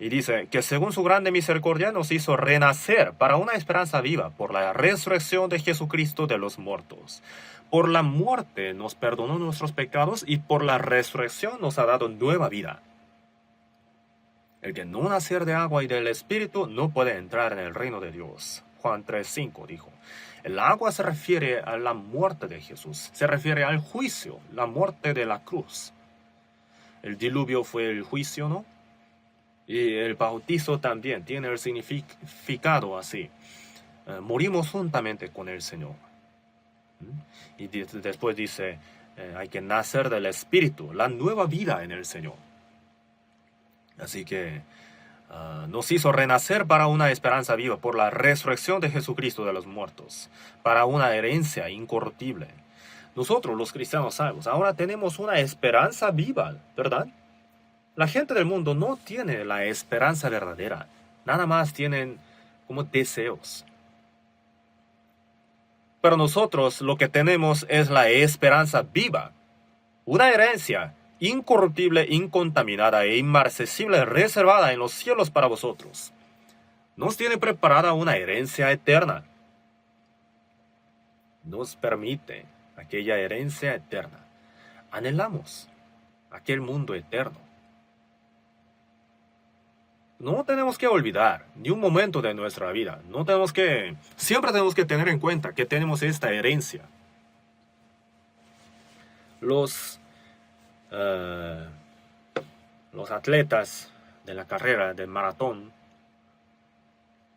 Y dice que según su grande misericordia nos hizo renacer para una esperanza viva por la resurrección de Jesucristo de los muertos. Por la muerte nos perdonó nuestros pecados y por la resurrección nos ha dado nueva vida. El que no nacer de agua y del Espíritu no puede entrar en el reino de Dios. Juan 3:5 dijo. El agua se refiere a la muerte de Jesús, se refiere al juicio, la muerte de la cruz. El diluvio fue el juicio, ¿no? Y el bautizo también tiene el significado así. Morimos juntamente con el Señor. Y después dice, hay que nacer del Espíritu, la nueva vida en el Señor. Así que nos hizo renacer para una esperanza viva por la resurrección de Jesucristo de los muertos, para una herencia incorruptible, nosotros los cristianos salvos, ahora tenemos una esperanza viva, ¿verdad? La gente del mundo no tiene la esperanza verdadera, nada más tienen como deseos. Pero nosotros lo que tenemos es la esperanza viva, una herencia incorruptible, incontaminada e inmarcesible reservada en los cielos para vosotros. Nos tiene preparada una herencia eterna. Nos permite aquella herencia eterna. Anhelamos aquel mundo eterno. No tenemos que olvidar ni un momento de nuestra vida. Siempre tenemos que tener en cuenta que tenemos esta herencia. Los atletas de la carrera del maratón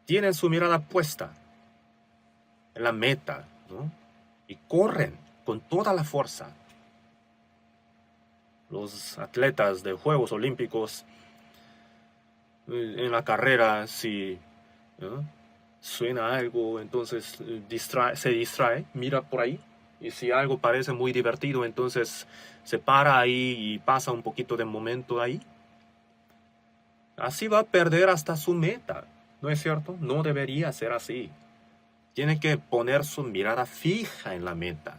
tienen su mirada puesta en la meta, ¿no? Y corren con toda la fuerza. Los atletas de Juegos Olímpicos en la carrera, si suena algo, entonces se distrae, mira por ahí, y si algo parece muy divertido, entonces se para ahí y pasa un poquito de momento ahí. Así va a perder hasta su meta, ¿no es cierto? No debería ser así. Tiene que poner su mirada fija en la meta.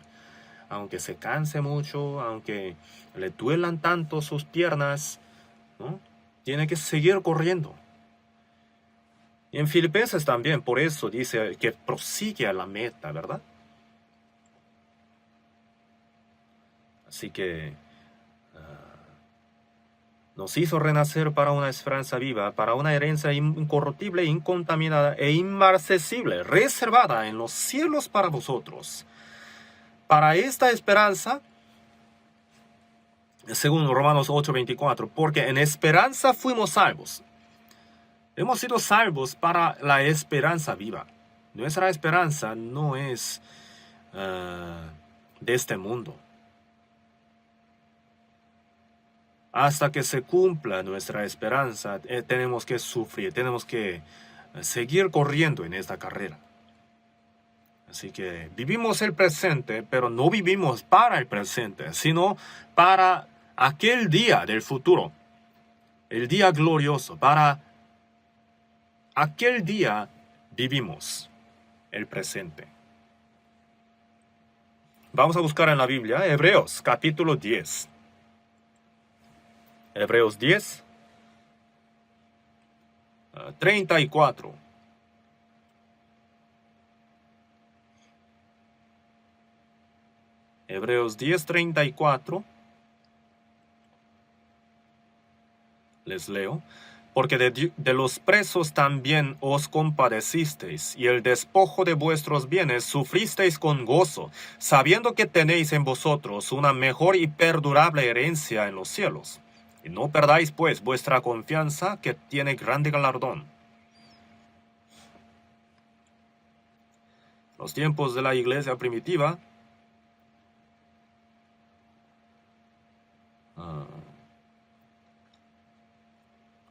Aunque se canse mucho, aunque le duelan tanto sus piernas, ¿no? Tiene que seguir corriendo. Y en Filipenses también, por eso dice que prosigue a la meta, ¿verdad? Así que nos hizo renacer para una esperanza viva, para una herencia incorruptible, incontaminada e inmarcesible, reservada en los cielos para vosotros. Para esta esperanza, según Romanos 8:24, porque en esperanza fuimos salvos. Hemos sido salvos para la esperanza viva. Nuestra esperanza no es de este mundo. Hasta que se cumpla nuestra esperanza, tenemos que sufrir, tenemos que seguir corriendo en esta carrera. Así que vivimos el presente, pero no vivimos para el presente, sino para aquel día del futuro, el día glorioso. Para aquel día vivimos el presente. Vamos a buscar en la Biblia Hebreos capítulo 10. Hebreos 10, 34. Hebreos 10, 34. Les leo. Porque de los presos también os compadecisteis, y el despojo de vuestros bienes sufristeis con gozo, sabiendo que tenéis en vosotros una mejor y perdurable herencia en los cielos. Y no perdáis, pues, vuestra confianza, que tiene grande galardón. Los tiempos de la iglesia primitiva,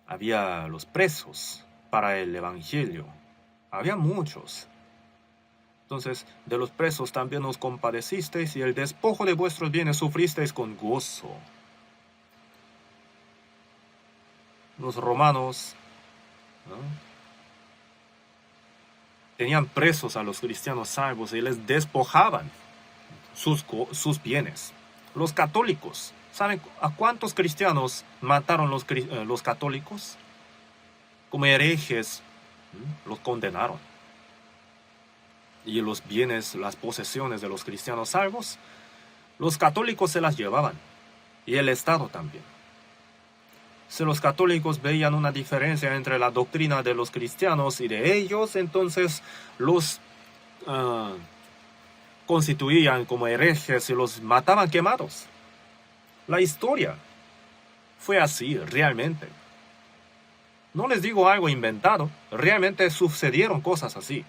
había los presos para el evangelio. Había muchos. Entonces, de los presos también os compadecisteis, y el despojo de vuestros bienes sufristeis con gozo. Los romanos, ¿no?, tenían presos a los cristianos salvos y les despojaban sus bienes. Los católicos, ¿saben a cuántos cristianos mataron los católicos? Como herejes, los condenaron. Y los bienes, las posesiones de los cristianos salvos, los católicos se las llevaban. Y el Estado también. Si los católicos veían una diferencia entre la doctrina de los cristianos y de ellos, entonces los constituían como herejes y los mataban quemados. La historia fue así realmente. No les digo algo inventado, realmente sucedieron cosas así.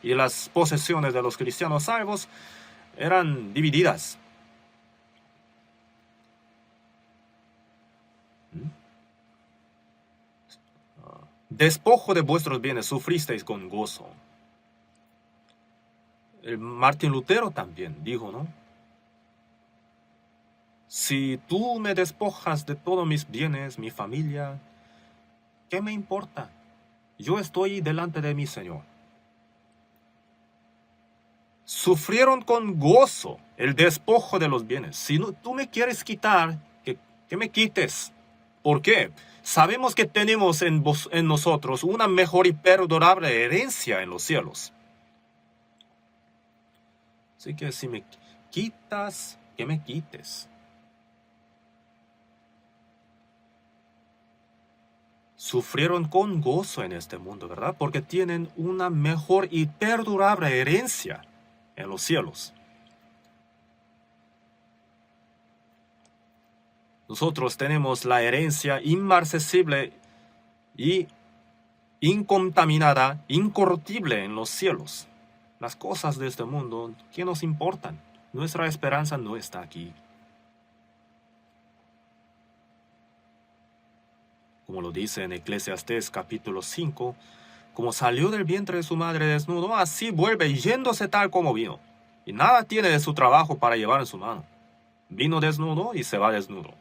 Y las posesiones de los cristianos salvos eran divididas. Despojo de vuestros bienes sufristeis con gozo. El Martín Lutero también dijo, ¿no? Si tú me despojas de todos mis bienes, mi familia, ¿qué me importa? Yo estoy delante de mi Señor. Sufrieron con gozo el despojo de los bienes. Si no, tú me quieres quitar, que me quites. ¿Por qué? Sabemos que tenemos en nosotros una mejor y perdurable herencia en los cielos. Así que si me quitas, que me quites. Sufrieron con gozo en este mundo, ¿verdad? Porque tienen una mejor y perdurable herencia en los cielos. Nosotros tenemos la herencia inmarcesible y incontaminada, incorruptible en los cielos. Las cosas de este mundo, ¿qué nos importan? Nuestra esperanza no está aquí. Como lo dice en Eclesiastés capítulo 5, como salió del vientre de su madre desnudo, así vuelve yéndose tal como vino, y nada tiene de su trabajo para llevar en su mano. Vino desnudo y se va desnudo.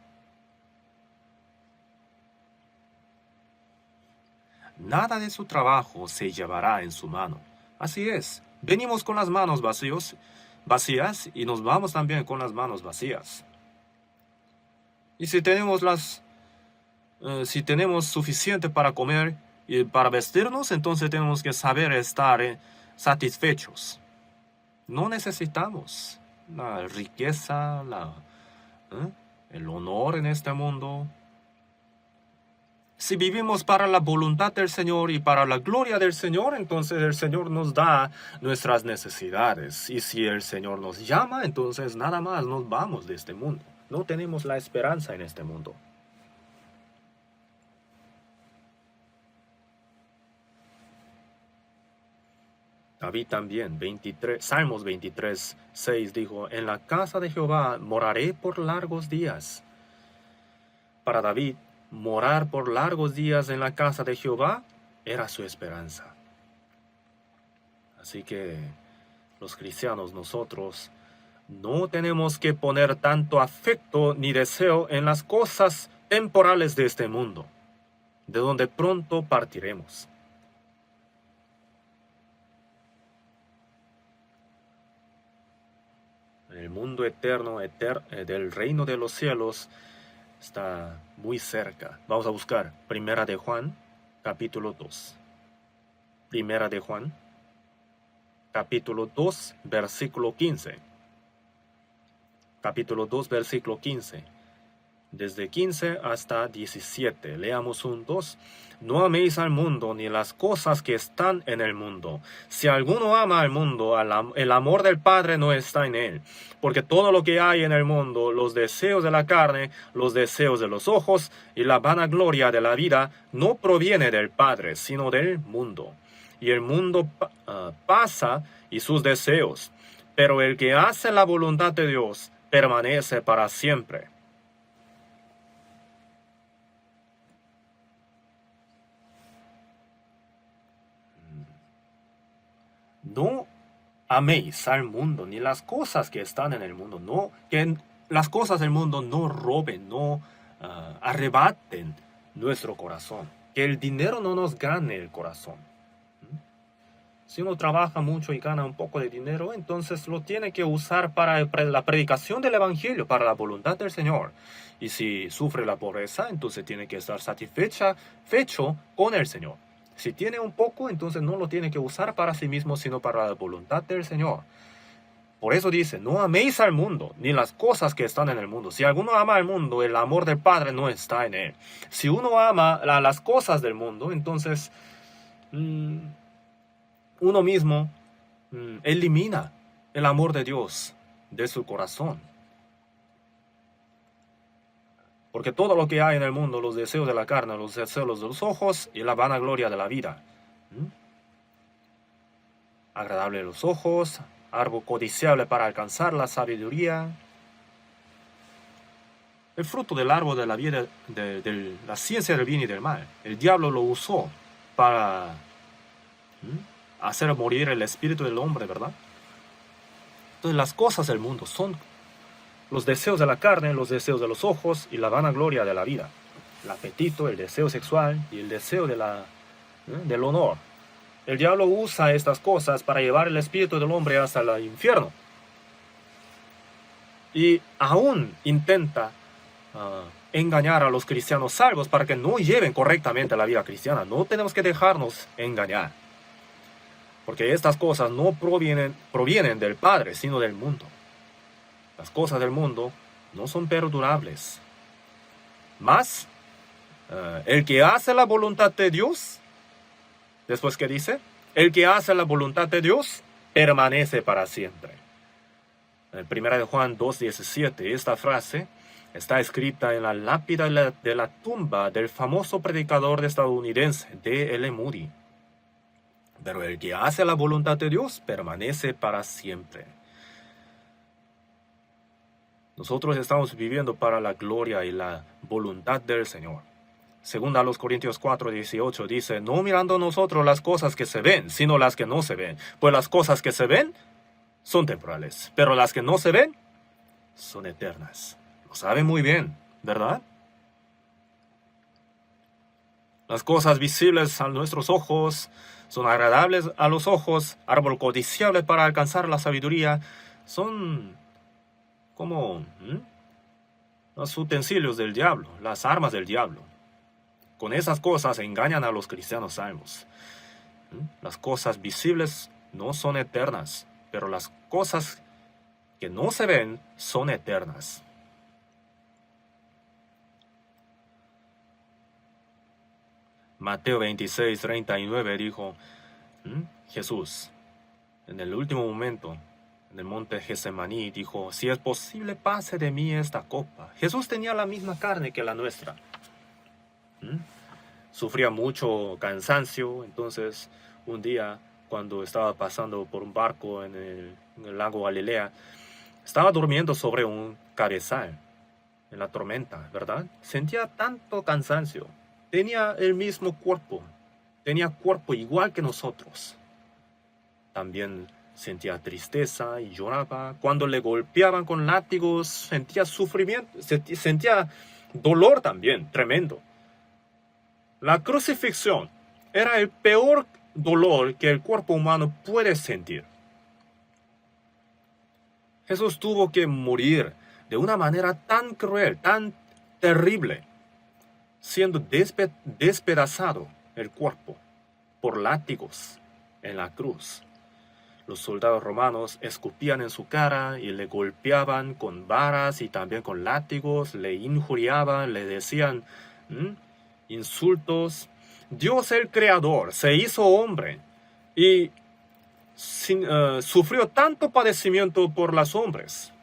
Nada de su trabajo se llevará en su mano. Así es, venimos con las manos vacías y nos vamos también con las manos vacías. Y si tenemos suficiente para comer y para vestirnos, entonces tenemos que saber estar satisfechos. No necesitamos la riqueza, el honor en este mundo. Si vivimos para la voluntad del Señor y para la gloria del Señor, entonces el Señor nos da nuestras necesidades. Y si el Señor nos llama, entonces nada más nos vamos de este mundo. No tenemos la esperanza en este mundo. David también, Salmos 23, 6 dijo, en la casa de Jehová moraré por largos días. Para David, morar por largos días en la casa de Jehová era su esperanza. Así que los cristianos, nosotros, no tenemos que poner tanto afecto ni deseo en las cosas temporales de este mundo, de donde pronto partiremos. El mundo eterno del reino de los cielos está muy cerca. Vamos a buscar Primera de Juan, capítulo 2. Primera de Juan, capítulo 2, versículo 15. Capítulo 2, versículo 15. Desde 15 hasta 17. Leamos juntos. No améis al mundo ni las cosas que están en el mundo. Si alguno ama al mundo, el amor del Padre no está en él. Porque todo lo que hay en el mundo, los deseos de la carne, los deseos de los ojos y la vanagloria de la vida, no proviene del Padre, sino del mundo. Y el mundo pasa y sus deseos. Pero el que hace la voluntad de Dios permanece para siempre. No améis al mundo, ni las cosas que están en el mundo. No, que las cosas del mundo no roben, no arrebaten nuestro corazón. Que el dinero no nos gane el corazón. Si uno trabaja mucho y gana un poco de dinero, entonces lo tiene que usar para la predicación del Evangelio, para la voluntad del Señor. Y si sufre la pobreza, entonces tiene que estar satisfecho con el Señor. Si tiene un poco, entonces no lo tiene que usar para sí mismo, sino para la voluntad del Señor. Por eso dice, no améis al mundo, ni las cosas que están en el mundo. Si alguno ama al mundo, el amor del Padre no está en él. Si uno ama las cosas del mundo, entonces uno mismo elimina el amor de Dios de su corazón. Porque todo lo que hay en el mundo, los deseos de la carne, los deseos de los ojos y la vanagloria de la vida. Agradable a los ojos, algo codiciable para alcanzar la sabiduría. El fruto del árbol de la vida, de la ciencia del bien y del mal. El diablo lo usó para hacer morir el espíritu del hombre, ¿verdad? Entonces las cosas del mundo son los deseos de la carne, los deseos de los ojos y la vanagloria de la vida. El apetito, el deseo sexual y el deseo del honor. El diablo usa estas cosas para llevar el espíritu del hombre hasta el infierno. Y aún intenta engañar a los cristianos salvos para que no lleven correctamente la vida cristiana. No tenemos que dejarnos engañar. Porque estas cosas no provienen del Padre, sino del mundo. Las cosas del mundo no son perdurables. Mas, el que hace la voluntad de Dios, después que dice, el que hace la voluntad de Dios permanece para siempre. En 1 Juan 2:17, esta frase está escrita en la lápida de la tumba del famoso predicador estadounidense D.L. Moody. Pero el que hace la voluntad de Dios permanece para siempre. Nosotros estamos viviendo para la gloria y la voluntad del Señor. Según a los Corintios 4:18 dice, no mirando nosotros las cosas que se ven, sino las que no se ven. Pues las cosas que se ven son temporales, pero las que no se ven son eternas. Lo saben muy bien, ¿verdad? Las cosas visibles a nuestros ojos son agradables a los ojos, árbol codiciable para alcanzar la sabiduría, son como los utensilios del diablo, las armas del diablo. Con esas cosas engañan a los cristianos salvos. Las cosas visibles no son eternas, pero las cosas que no se ven son eternas. Mateo 26:39 dijo Jesús, en el último momento, en el monte Getsemaní, dijo, si es posible, pase de mí esta copa. Jesús tenía la misma carne que la nuestra. Sufría mucho cansancio, entonces un día, cuando estaba pasando por un barco en el lago Galilea, estaba durmiendo sobre un cabezal en la tormenta, ¿verdad? Sentía tanto cansancio. Tenía el mismo cuerpo. Tenía cuerpo igual que nosotros. También sentía tristeza y lloraba. Cuando le golpeaban con látigos, sentía sufrimiento, sentía dolor también, tremendo. La crucifixión era el peor dolor que el cuerpo humano puede sentir. Jesús tuvo que morir de una manera tan cruel, tan terrible, siendo despedazado el cuerpo por látigos en la cruz. Los soldados romanos escupían en su cara y le golpeaban con varas y también con látigos, le injuriaban, le decían insultos. Dios el Creador se hizo hombre y sufrió tanto padecimiento por los hombres,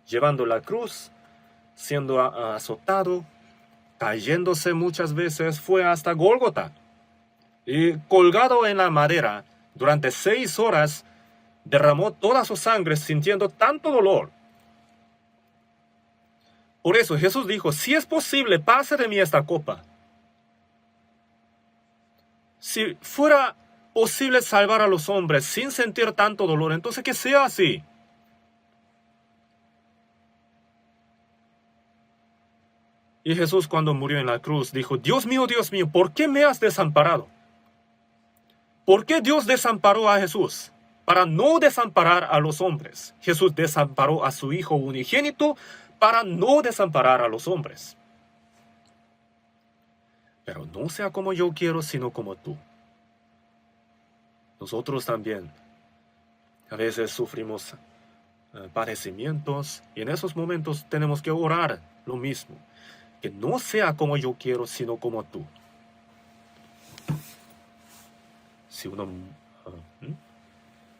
llevando la cruz, siendo azotado, cayéndose muchas veces, fue hasta Gólgota y colgado en la madera durante 6 horas, derramó toda su sangre sintiendo tanto dolor. Por eso Jesús dijo, si es posible, pase de mí esta copa. Si fuera posible salvar a los hombres sin sentir tanto dolor, entonces que sea así. Y Jesús, cuando murió en la cruz, dijo, Dios mío, ¿por qué me has desamparado? ¿Por qué Dios desamparó a Jesús? Para no desamparar a los hombres. Jesús desamparó a su Hijo unigénito para no desamparar a los hombres. Pero no sea como yo quiero, sino como tú. Nosotros también a veces sufrimos padecimientos y en esos momentos tenemos que orar lo mismo. Que no sea como yo quiero, sino como tú. Si uno,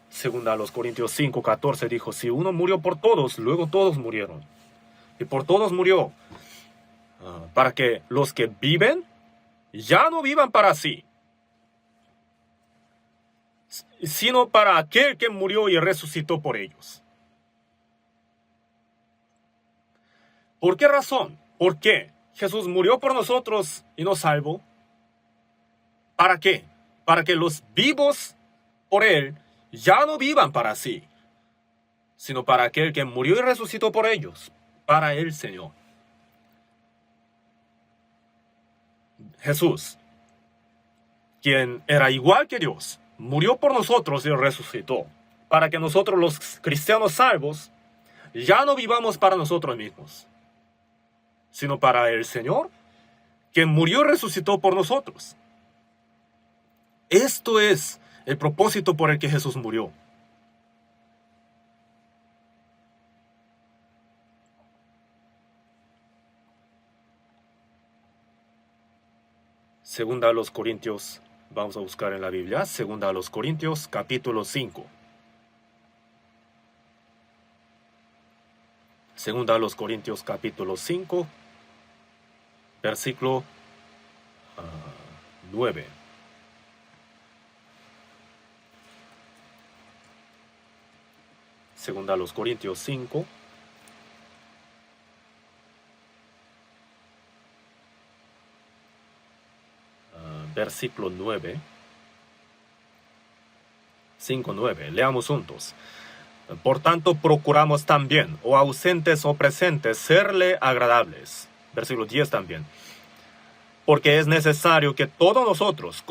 según a los Corintios 5:14 dijo, si uno murió por todos, luego todos murieron. Y por todos murió, para que los que viven ya no vivan para sí, sino para aquel que murió y resucitó por ellos. ¿Por qué razón? ¿Por qué Jesús murió por nosotros y nos salvó? ¿Para qué? Para que los vivos por Él ya no vivan para sí, sino para aquel que murió y resucitó por ellos, para el Señor. Jesús, quien era igual que Dios, murió por nosotros y resucitó, para que nosotros los cristianos salvos ya no vivamos para nosotros mismos, sino para el Señor, quien murió y resucitó por nosotros. Esto es el propósito por el que Jesús murió. Segunda a los Corintios, vamos a buscar en la Biblia, segunda a los Corintios, capítulo 5. Segunda a los Corintios, capítulo 5, versículo 9. Segunda a los Corintios 5, versículo 9. 5:9. Leamos juntos. Por tanto, procuramos también, o ausentes o presentes, serle agradables. Versículo 10 también. Porque es necesario que todos nosotros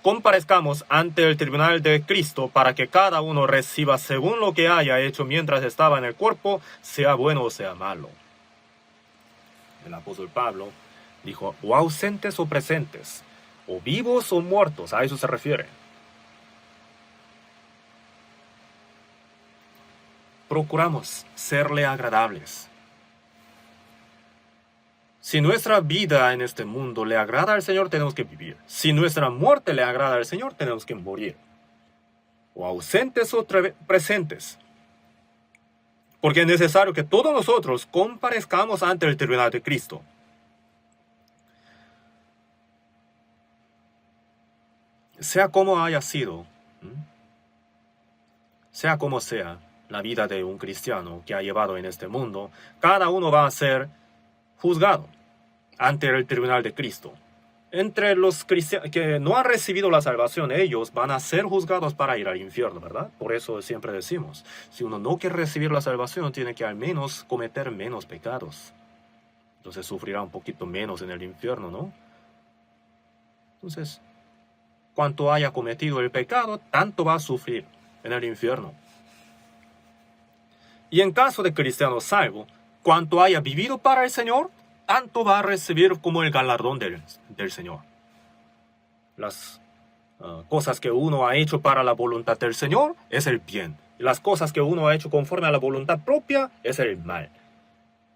comparezcamos ante el tribunal de Cristo para que cada uno reciba según lo que haya hecho mientras estaba en el cuerpo, sea bueno o sea malo. El apóstol Pablo dijo, o ausentes o presentes, o vivos o muertos, a eso se refiere. Procuramos serle agradables. Si nuestra vida en este mundo le agrada al Señor, tenemos que vivir. Si nuestra muerte le agrada al Señor, tenemos que morir. O ausentes o presentes. Porque es necesario que todos nosotros comparezcamos ante el tribunal de Cristo. Sea como haya sido, sea como sea la vida de un cristiano que ha llevado en este mundo, cada uno va a ser juzgado ante el tribunal de Cristo. Entre los cristianos que no han recibido la salvación, ellos van a ser juzgados para ir al infierno, ¿verdad? Por eso siempre decimos, si uno no quiere recibir la salvación, tiene que al menos cometer menos pecados. Entonces sufrirá un poquito menos en el infierno, ¿no? Entonces, cuanto haya cometido el pecado, tanto va a sufrir en el infierno. Y en caso de cristiano salvo, cuanto haya vivido para el Señor, tanto va a recibir como el galardón del Señor. Las cosas que uno ha hecho para la voluntad del Señor es el bien. Y las cosas que uno ha hecho conforme a la voluntad propia es el mal.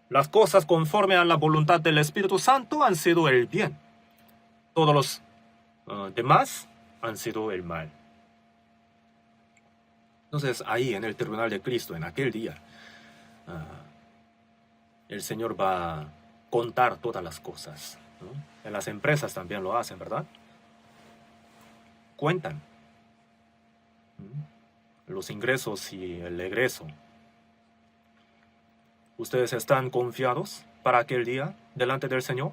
Las cosas conforme a la voluntad del Espíritu Santo han sido el bien. Todos los demás han sido el mal. Entonces ahí en el tribunal de Cristo, en aquel día, el Señor va a contar todas las cosas, ¿no? En las empresas también lo hacen, ¿verdad? Cuentan los ingresos y el egreso. ¿Ustedes están confiados para aquel día delante del Señor?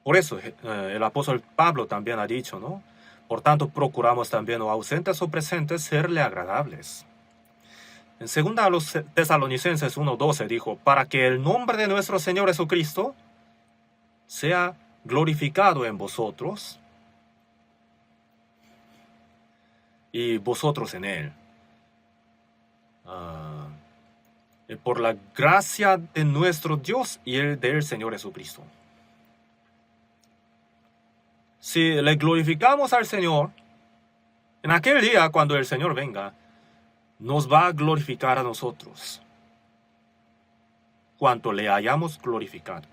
Por eso el apóstol Pablo también ha dicho, ¿no? Por tanto, procuramos también, o ausentes o presentes, serle agradables. En 2 a los Tesalonicenses 1:12 dijo, para que el nombre de nuestro Señor Jesucristo sea glorificado en vosotros y vosotros en Él. Por la gracia de nuestro Dios y el del Señor Jesucristo. Si le glorificamos al Señor, en aquel día cuando el Señor venga, nos va a glorificar a nosotros, cuanto le hayamos glorificado.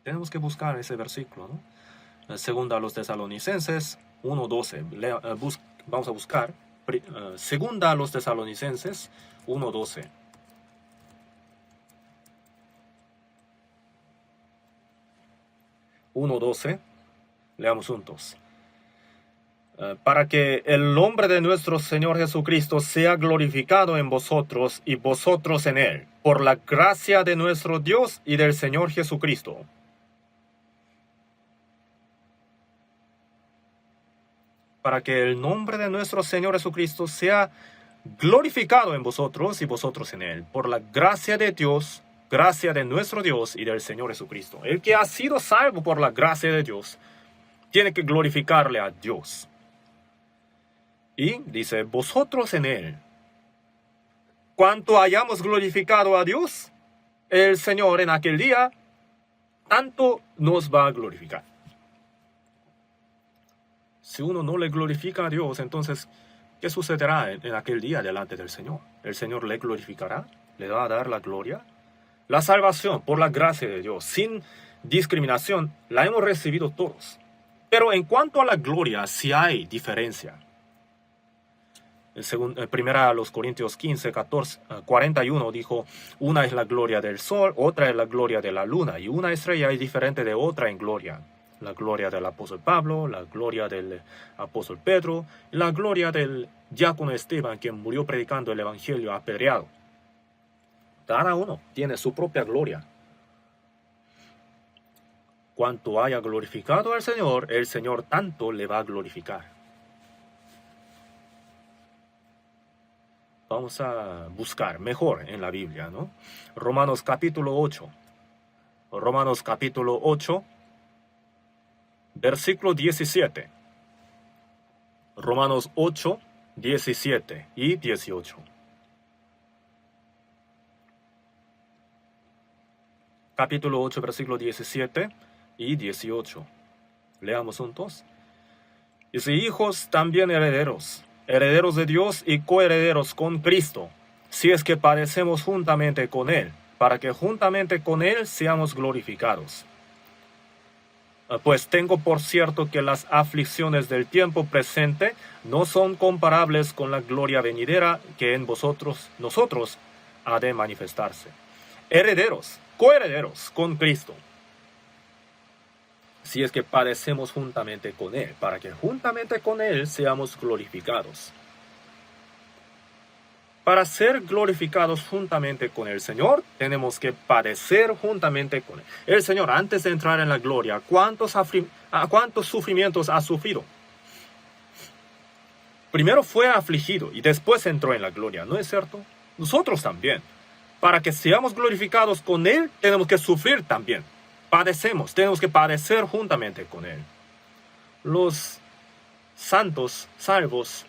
Tenemos que buscar ese versículo, ¿no? Segunda a los Tesalonicenses 1:12. Vamos a buscar. Segunda a los Tesalonicenses 1:12. Leamos juntos. Para que el nombre de nuestro Señor Jesucristo sea glorificado en vosotros y vosotros en Él, por la gracia de nuestro Dios y del Señor Jesucristo. Para que el nombre de nuestro Señor Jesucristo sea glorificado en vosotros y vosotros en él, por la gracia de Dios, gracia de nuestro Dios y del Señor Jesucristo. El que ha sido salvo por la gracia de Dios, tiene que glorificarle a Dios. Y dice, vosotros en él. Cuanto hayamos glorificado a Dios, el Señor en aquel día, tanto nos va a glorificar. Si uno no le glorifica a Dios, entonces, ¿qué sucederá en aquel día delante del Señor? ¿El Señor le glorificará? ¿Le va a dar la gloria? La salvación, por la gracia de Dios, sin discriminación, la hemos recibido todos. Pero en cuanto a la gloria, sí hay diferencia. Primera a los Corintios 15, 41 dijo, una es la gloria del sol, otra es la gloria de la luna, y una estrella es diferente de otra en gloria. La gloria del apóstol Pablo, la gloria del apóstol Pedro, la gloria del diácono Esteban, quien murió predicando el evangelio apedreado. Cada uno tiene su propia gloria. Cuanto haya glorificado al Señor, el Señor tanto le va a glorificar. Vamos a buscar mejor en la Biblia, ¿no? Romanos capítulo 8. Romanos capítulo 8, versículo 17. Romanos 8, 17 y 18. Capítulo 8, versículo 17 y 18. Leamos juntos. Dice, hijos también herederos, herederos de Dios y coherederos con Cristo, si es que padecemos juntamente con Él, para que juntamente con Él seamos glorificados. Pues tengo por cierto que las aflicciones del tiempo presente no son comparables con la gloria venidera que en nosotros ha de manifestarse. Herederos, coherederos con Cristo, si es que padecemos juntamente con Él, para que juntamente con Él seamos glorificados. Para ser glorificados juntamente con el Señor, tenemos que padecer juntamente con Él. El Señor, antes de entrar en la gloria, ¿cuántos sufrimientos ha sufrido? Primero fue afligido y después entró en la gloria, ¿no es cierto? Nosotros también. Para que seamos glorificados con Él, tenemos que sufrir también. Tenemos que padecer juntamente con Él. Los santos salvos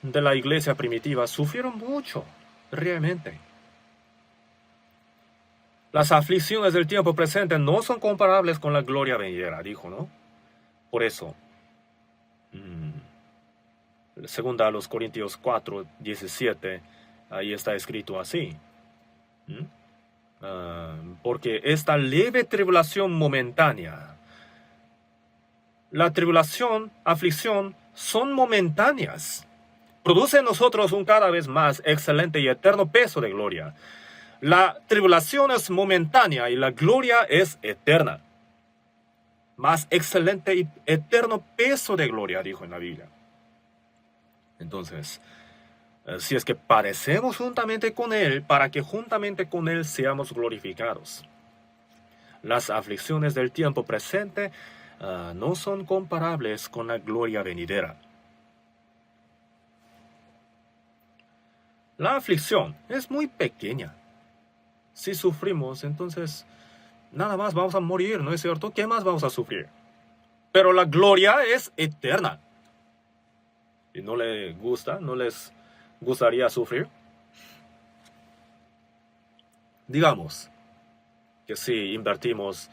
de la iglesia primitiva sufrieron mucho, realmente. Las aflicciones del tiempo presente no son comparables con la gloria venidera, dijo, ¿no? Por eso, segunda a los Corintios 4, 17, ahí está escrito así. Porque esta leve tribulación momentánea, la tribulación, aflicción, son momentáneas. Produce en nosotros un cada vez más excelente y eterno peso de gloria. La tribulación es momentánea y la gloria es eterna. Más excelente y eterno peso de gloria, dijo en la Biblia. Entonces, si es que padecemos juntamente con Él, para que juntamente con Él seamos glorificados. Las aflicciones del tiempo presente no son comparables con la gloria venidera. La aflicción es muy pequeña. Si sufrimos, entonces nada más vamos a morir, ¿no es cierto? ¿Qué más vamos a sufrir? Pero la gloria es eterna. ¿Y no les gusta? ¿No les gustaría sufrir? Digamos que si invertimos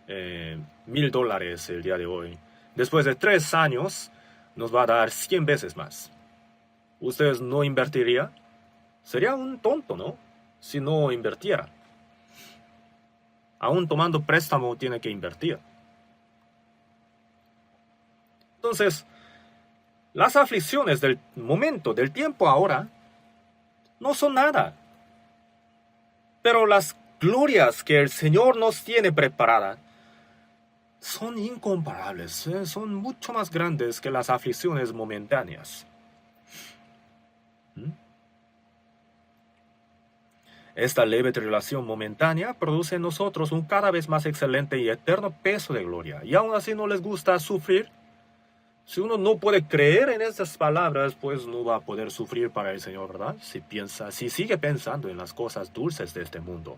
$1,000 el día de hoy, después de 3 años nos va a dar 100 veces más. ¿Ustedes no invertirían? Sería un tonto, ¿no? Si no invirtiera. Aún tomando préstamo tiene que invertir. Entonces, las aflicciones del momento, del tiempo ahora, no son nada. Pero las glorias que el Señor nos tiene preparadas son incomparables, son mucho más grandes que las aflicciones momentáneas. Esta leve tribulación momentánea produce en nosotros un cada vez más excelente y eterno peso de gloria. Y aún así no les gusta sufrir. Si uno no puede creer en esas palabras, pues no va a poder sufrir para el Señor, ¿verdad? Si sigue pensando en las cosas dulces de este mundo.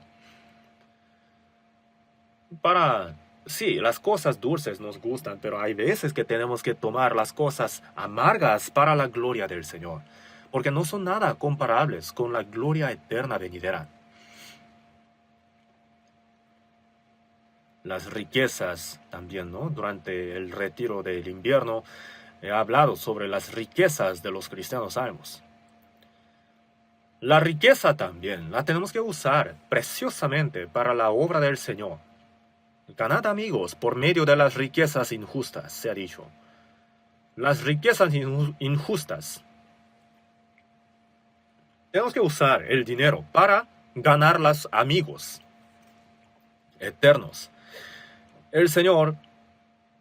Sí, las cosas dulces nos gustan, pero hay veces que tenemos que tomar las cosas amargas para la gloria del Señor, porque no son nada comparables con la gloria eterna venidera. Las riquezas también, ¿no? Durante el retiro del invierno he hablado sobre las riquezas de los cristianos salmos. La riqueza también la tenemos que usar preciosamente para la obra del Señor. Ganad amigos por medio de las riquezas injustas, se ha dicho. Las riquezas injustas. Tenemos que usar el dinero para ganar los amigos eternos. El Señor,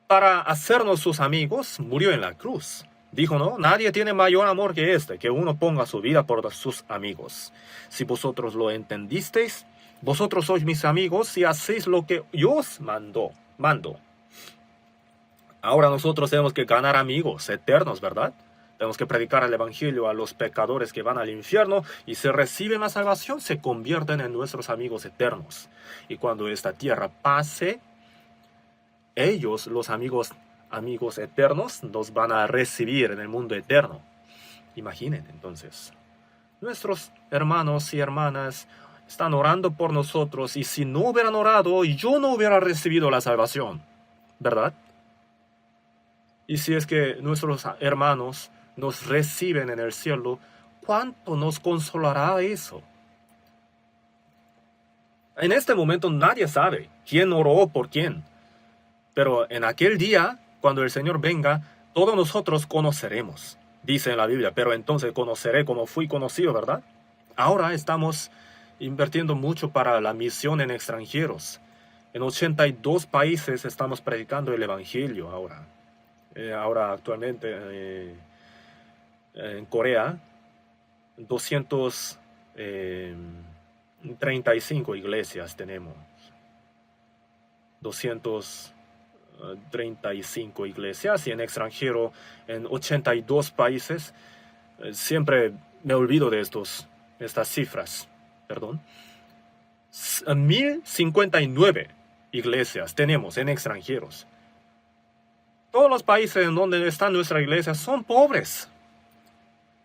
para hacernos sus amigos, murió en la cruz. Dijo, ¿no? Nadie tiene mayor amor que este, que uno ponga su vida por sus amigos. Si vosotros lo entendisteis, vosotros sois mis amigos si hacéis lo que yo os mando. Ahora nosotros tenemos que ganar amigos eternos, ¿verdad? Tenemos que predicar el evangelio a los pecadores que van al infierno y si reciben la salvación se convierten en nuestros amigos eternos. Y cuando esta tierra pase, ellos, los amigos eternos, nos van a recibir en el mundo eterno. Imaginen entonces. Nuestros hermanos y hermanas están orando por nosotros y si no hubieran orado, yo no hubiera recibido la salvación, ¿verdad? Y si es que nuestros hermanos nos reciben en el cielo, ¿cuánto nos consolará eso? En este momento nadie sabe quién oró por quién, pero en aquel día, cuando el Señor venga, todos nosotros conoceremos, dice en la Biblia, pero entonces conoceré como fui conocido, ¿verdad? Ahora estamos invirtiendo mucho para la misión en extranjeros. En 82 países estamos predicando el Evangelio ahora. Ahora actualmente en Corea, 235 iglesias tenemos. 235 iglesias y en extranjero en 82 países. Siempre me olvido de estas cifras. Perdón. 1059 iglesias tenemos en extranjeros. Todos los países en donde están nuestras iglesias son pobres.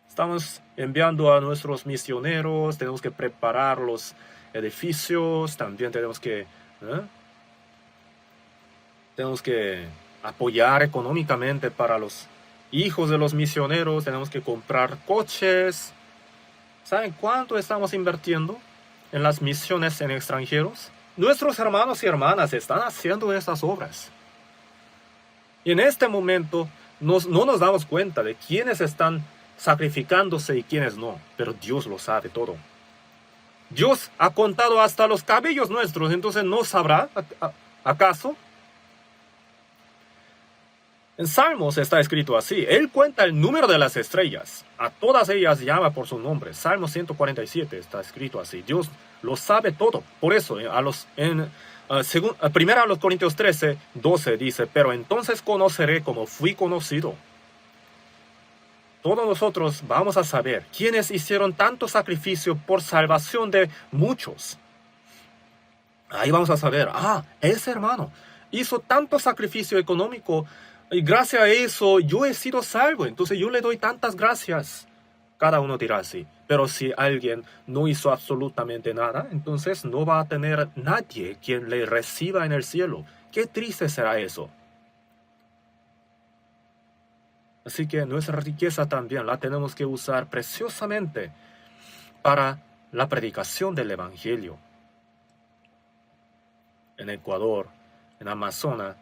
Estamos enviando a nuestros misioneros, tenemos que preparar los edificios, también tenemos que apoyar económicamente para los hijos de los misioneros, tenemos que comprar coches. ¿Saben cuánto estamos invirtiendo en las misiones en extranjeros? Nuestros hermanos y hermanas están haciendo estas obras. Y en este momento no nos damos cuenta de quiénes están sacrificándose y quiénes no, pero Dios lo sabe todo. Dios ha contado hasta los cabellos nuestros, entonces ¿no sabrá acaso? En Salmos está escrito así, Él cuenta el número de las estrellas, a todas ellas llama por su nombre. Salmo 147 está escrito así, Dios lo sabe todo. Por eso, primero a los Corintios 13, 12 dice, pero entonces conoceré como fui conocido. Todos nosotros vamos a saber quiénes hicieron tanto sacrificio por salvación de muchos. Ahí vamos a saber, ese hermano hizo tanto sacrificio económico y gracias a eso yo he sido salvo. Entonces yo le doy tantas gracias. Cada uno dirá así. Pero si alguien no hizo absolutamente nada, entonces no va a tener nadie quien le reciba en el cielo. Qué triste será eso. Así que nuestra riqueza también la tenemos que usar preciosamente para la predicación del Evangelio. En Ecuador, en Amazonas,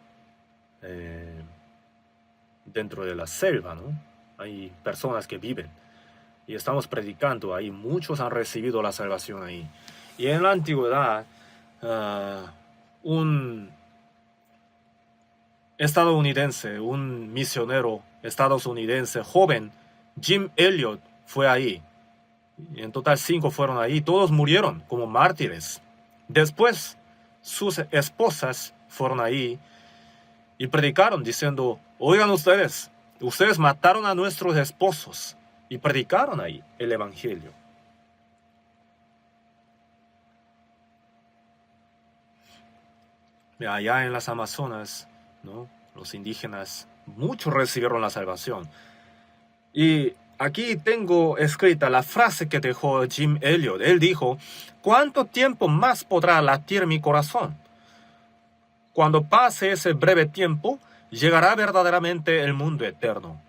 dentro de la selva, ¿no? Hay personas que viven y estamos predicando ahí. Muchos han recibido la salvación ahí. Y en la antigüedad, un estadounidense, un misionero estadounidense joven, Jim Elliot, fue ahí. Y en total 5 fueron ahí. Todos murieron como mártires. Después, sus esposas fueron ahí y predicaron diciendo, oigan ustedes, Ustedes mataron a nuestros esposos y predicaron ahí el evangelio. Allá en las Amazonas, ¿no? Los indígenas, muchos recibieron la salvación. Y aquí tengo escrita la frase que dejó Jim Elliot. Él dijo: ¿cuánto tiempo más podrá latir mi corazón? Cuando pase ese breve tiempo, llegará verdaderamente el mundo eterno.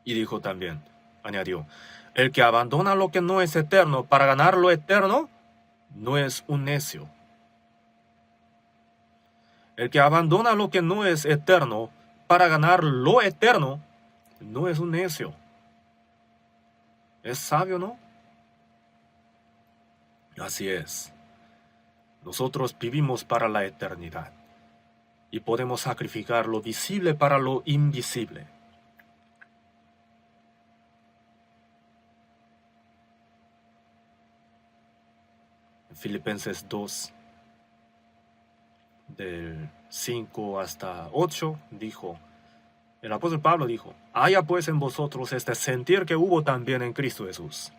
Y dijo también, añadió, el que abandona lo que no es eterno para ganar lo eterno, no es un necio. El que abandona lo que no es eterno para ganar lo eterno, no es un necio. ¿Es sabio, no? Así es. Nosotros vivimos para la eternidad y podemos sacrificar lo visible para lo invisible. Filipenses 2, del 5 hasta 8, dijo, el apóstol Pablo dijo, haya pues en vosotros este sentir que hubo también en Cristo Jesús,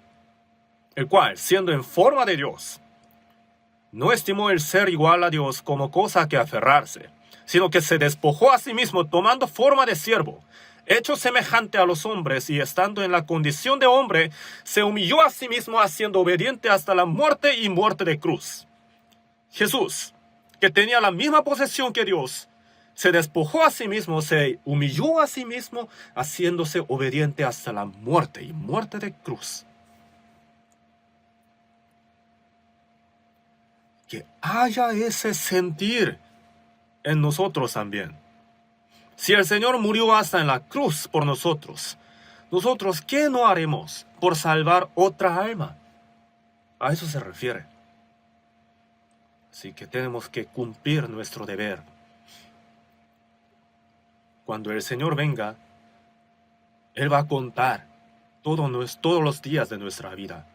el cual, siendo en forma de Dios, no estimó el ser igual a Dios como cosa que aferrarse, sino que se despojó a sí mismo tomando forma de siervo, hecho semejante a los hombres, y estando en la condición de hombre, se humilló a sí mismo, haciendo obediente hasta la muerte y muerte de cruz. Jesús, que tenía la misma posesión que Dios, se despojó a sí mismo, se humilló a sí mismo, haciéndose obediente hasta la muerte y muerte de cruz. Que haya ese sentir en nosotros también. Si el Señor murió hasta en la cruz por nosotros, ¿nosotros qué no haremos por salvar otra alma? A eso se refiere. Así que tenemos que cumplir nuestro deber. Cuando el Señor venga, Él va a contar todos los días de nuestra vida.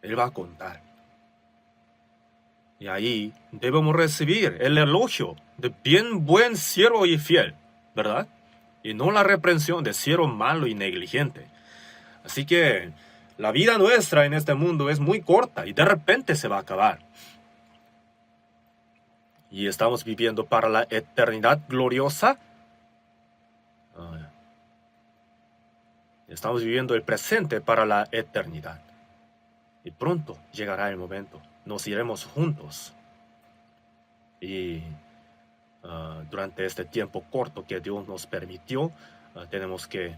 Él va a contar. Y ahí debemos recibir el elogio de bien buen siervo y fiel, ¿verdad? Y no la reprensión de siervo malo y negligente. Así que la vida nuestra en este mundo es muy corta y de repente se va a acabar. Y estamos viviendo para la eternidad gloriosa. Estamos viviendo el presente para la eternidad. Y pronto llegará el momento. Nos iremos juntos. Y durante este tiempo corto que Dios nos permitió, tenemos que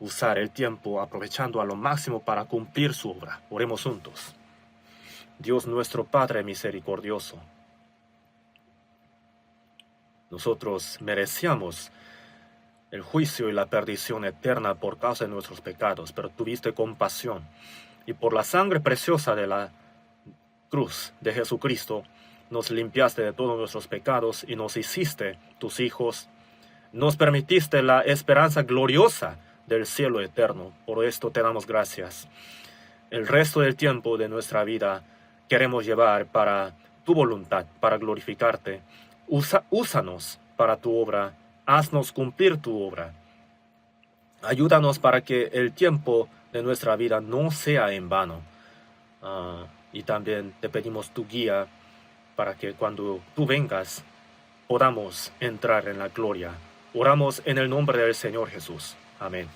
usar el tiempo aprovechando a lo máximo para cumplir su obra. Oremos juntos. Dios nuestro Padre misericordioso, nosotros merecíamos el juicio y la perdición eterna por causa de nuestros pecados, pero tuviste compasión. Y por la sangre preciosa de la cruz de Jesucristo, nos limpiaste de todos nuestros pecados y nos hiciste tus hijos. Nos permitiste la esperanza gloriosa del cielo eterno. Por esto te damos gracias. El resto del tiempo de nuestra vida queremos llevar para tu voluntad, para glorificarte. Úsanos para tu obra. Haznos cumplir tu obra. Ayúdanos para que el tiempo de nuestra vida no sea en vano. Y también te pedimos tu guía para que cuando tú vengas podamos entrar en la gloria. Oramos en el nombre del Señor Jesús. Amén.